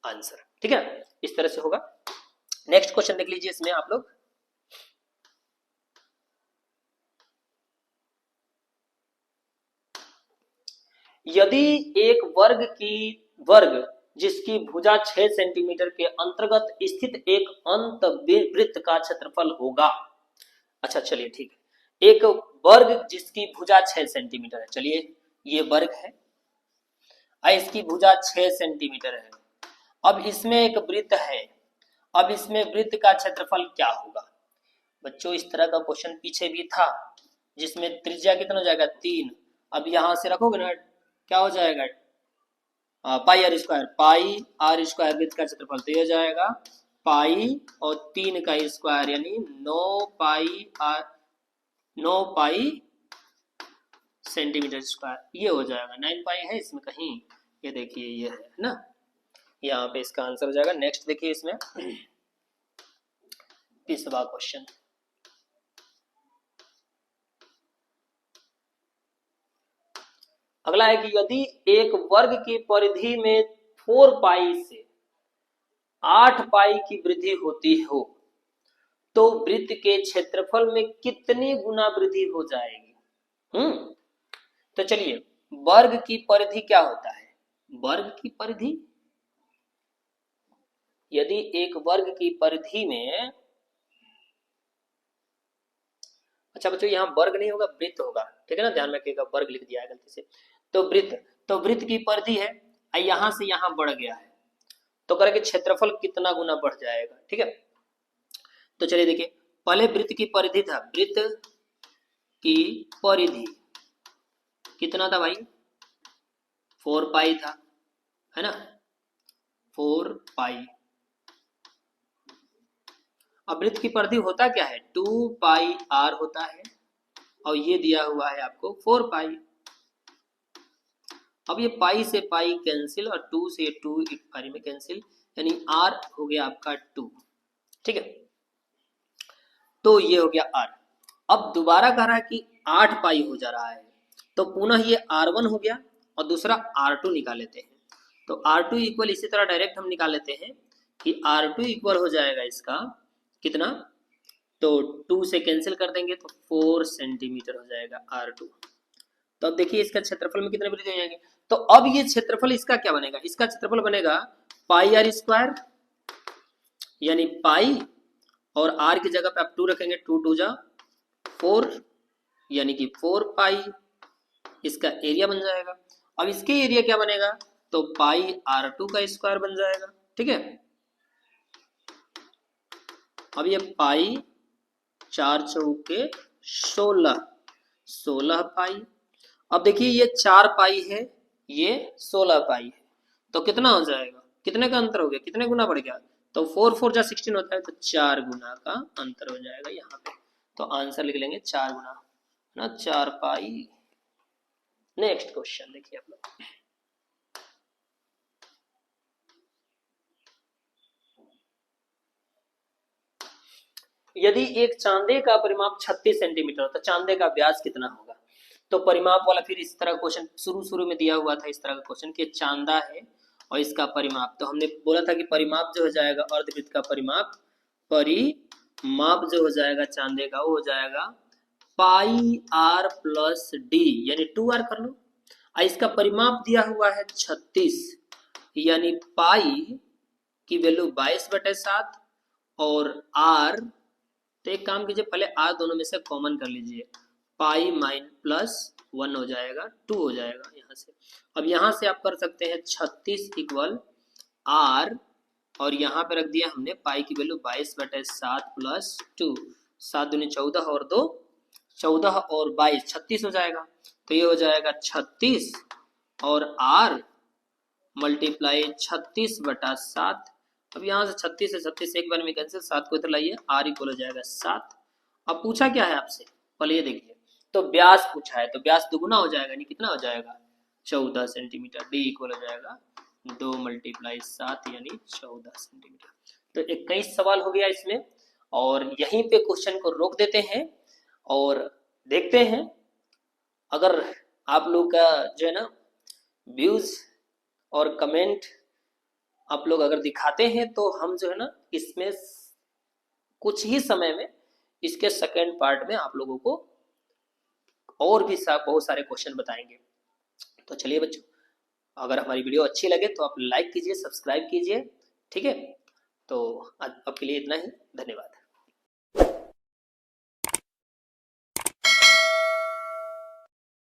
आंसर। ठीक है, इस तरह से होगा। नेक्स्ट क्वेश्चन देख लीजिए इसमें आप लोग, यदि एक वर्ग जिसकी भुजा 6 सेंटीमीटर के अंतर्गत स्थित एक अंत वृत्त का क्षेत्रफल होगा। अच्छा चलिए ठीक है, एक वर्ग जिसकी भुजा 6 सेंटीमीटर है, चलिए ये वर्ग है, इसकी भुजा 6 सेंटीमीटर है। अब इसमें एक वृत्त है, अब इसमें वृत्त का क्षेत्रफल क्या होगा? बच्चों इस तरह का क्वेश्चन पीछे भी था जिसमें त्रिज्या कितना हो जाएगा 3। अब यहां से रखोगे ना क्या हो जाएगा pi r square, pi r square वृत्त का क्षेत्रफल, तो ये हो जाएगा पाई और 3 का स्क्वायर यानी 9 पाई सेंटीमीटर स्क्वायर, ये हो जाएगा। 9 पाई है इसमें कहीं, ये देखिए ये है ना, यहाँ पे इसका आंसर हो जाएगा। नेक्स्ट देखिए इसमें 30वां क्वेश्चन, अगला है कि यदि एक वर्ग की परिधि में 4 पाई से 8 पाई की वृद्धि होती हो तो वृत्त के क्षेत्रफल में कितनी गुना वृद्धि हो जाएगी? तो चलिए, वर्ग की परिधि क्या होता है? वर्ग की परिधि, यदि एक वर्ग की परिधि में, अच्छा बच्चों यहाँ वर्ग नहीं होगा, वृत्त होगा, ठीक है ना, ध्यान रखिएगा, वर्ग लिख दिया है गलती से। तो वृत्त की परिधि है, यहां से यहां बढ़ गया है, तो करके क्षेत्रफल कितना गुना बढ़ जाएगा, ठीक है। तो चलिए देखिए, पहले वृत्त की परिधि था, वृत्त की परिधि कितना था भाई? 4 पाई था, है ना, 4 पाई। अब वृत्त की परिधि होता क्या है? 2 पाई आर होता है, और ये दिया हुआ है आपको 4 पाई। अब ये पाई से पाई कैंसिल और 2 से 2 एक पारी में कैंसिल, यानी आर हो गया आपका 2, ठीक है। तो ये हो गया आर। अब दोबारा कह रहा है कि 8 पाई हो जा रहा है, तो पुनः ये R1 हो गया और दूसरा R2 निकाल लेते हैं। तो R2 इक्वल इसी तरह डायरेक्ट हम निकाल लेते हैं कि R2 इक्वल हो जाएगा इसका कितना, तो 2 से कैंसिल कर देंगे तो 4 सेंटीमीटर हो जाएगा R2। तो अब देखिए इसका क्षेत्रफल में कितने वृद्धि हो जाएंगे, तो अब ये क्षेत्रफल इसका क्या बनेगा? इसका क्षेत्रफल बनेगा पाई आर स्क्वायर, यानी पाई और आर की जगह पे आप 2 रखेंगे, 2 2 जा 4, यानी कि 4 पाई, इसका एरिया बन जाएगा। अब इसके एरिया क्या बनेगा? तो पाई R2 का स्क्वायर बन जाएगा, ठीक है। अब ये पाई 4 चौके 16 पाई। अब देखिए ये 4 पाई है, ये 16 पाई है, तो कितना हो जाएगा? कितने का अंतर हो गया? कितने गुना बढ़ गया? तो 4 4 जा 16 होता है, तो 4 गुना का अंतर हो जाएगा यहाँ पे। तो आंसर लिख लेंगे 4 गुना ना, 4 पाई। नेक्स्ट क्वेश्चन देखिए आप लोग, यदि एक चांदे का परिमाप 36 सेंटीमीटर, तो चांदे का व्यास कितना होगा? तो परिमाप वाला फिर इस तरह क्वेश्चन शुरू में दिया हुआ था, इस तरह का क्वेश्चन कि चांदा है और इसका परिमाप, तो हमने बोला था कि परिमाप जो हो जाएगा अर्धवृत्त का परिमाप जो हो जाएगा चांदे का, वो हो जाएगा पाई आर प्लस डी, यानी 2r कर लो। इसका परिमाप दिया हुआ है 36, यानी पाई की वैल्यू 22/7 और आर, तो एक काम कीजिए, पहले आर दोनों में से कॉमन कर लीजिए, पाई माइन प्लस 1 हो जाएगा, 2 हो जाएगा यहाँ से। अब यहाँ से आप कर सकते हैं 36 इक्वल आर, और यहाँ पे रख दिया हमने पाई की वैल्यू 22/7 प्लस 2, 7 दूनी 14 और 2 14 और 22 36 हो जाएगा। तो ये हो जाएगा 36 और आर मल्टीप्लाई 36/7। अब यहाँ से 36 से 36 एक बार में कैंसिल, 7 को इधर लाइए, आर इक्वल हो जाएगा 7। अब पूछा क्या है आपसे, पहले ये देखिए, तो व्यास पूछा है, तो व्यास दुगुना हो जाएगा, नहीं कितना हो जाएगा? 14 सेंटीमीटर। डी इक्वल हो जाएगा 2 × 7 यानी 14 सेंटीमीटर। तो 21 सवाल हो गया इसमें, और यहीं पे क्वेश्चन को रोक देते हैं और देखते हैं, अगर आप लोग का जो है ना व्यूज और कमेंट आप लोग अगर दिखाते हैं तो हम जो है ना इसमें कुछ ही समय में इसके सेकेंड पार्ट में आप लोगों को और भी बहुत सारे क्वेश्चन बताएंगे। तो चलिए बच्चों, अगर हमारी वीडियो अच्छी लगे तो आप लाइक कीजिए, सब्सक्राइब कीजिए, ठीक है। तो अब के लिए इतना ही, धन्यवाद।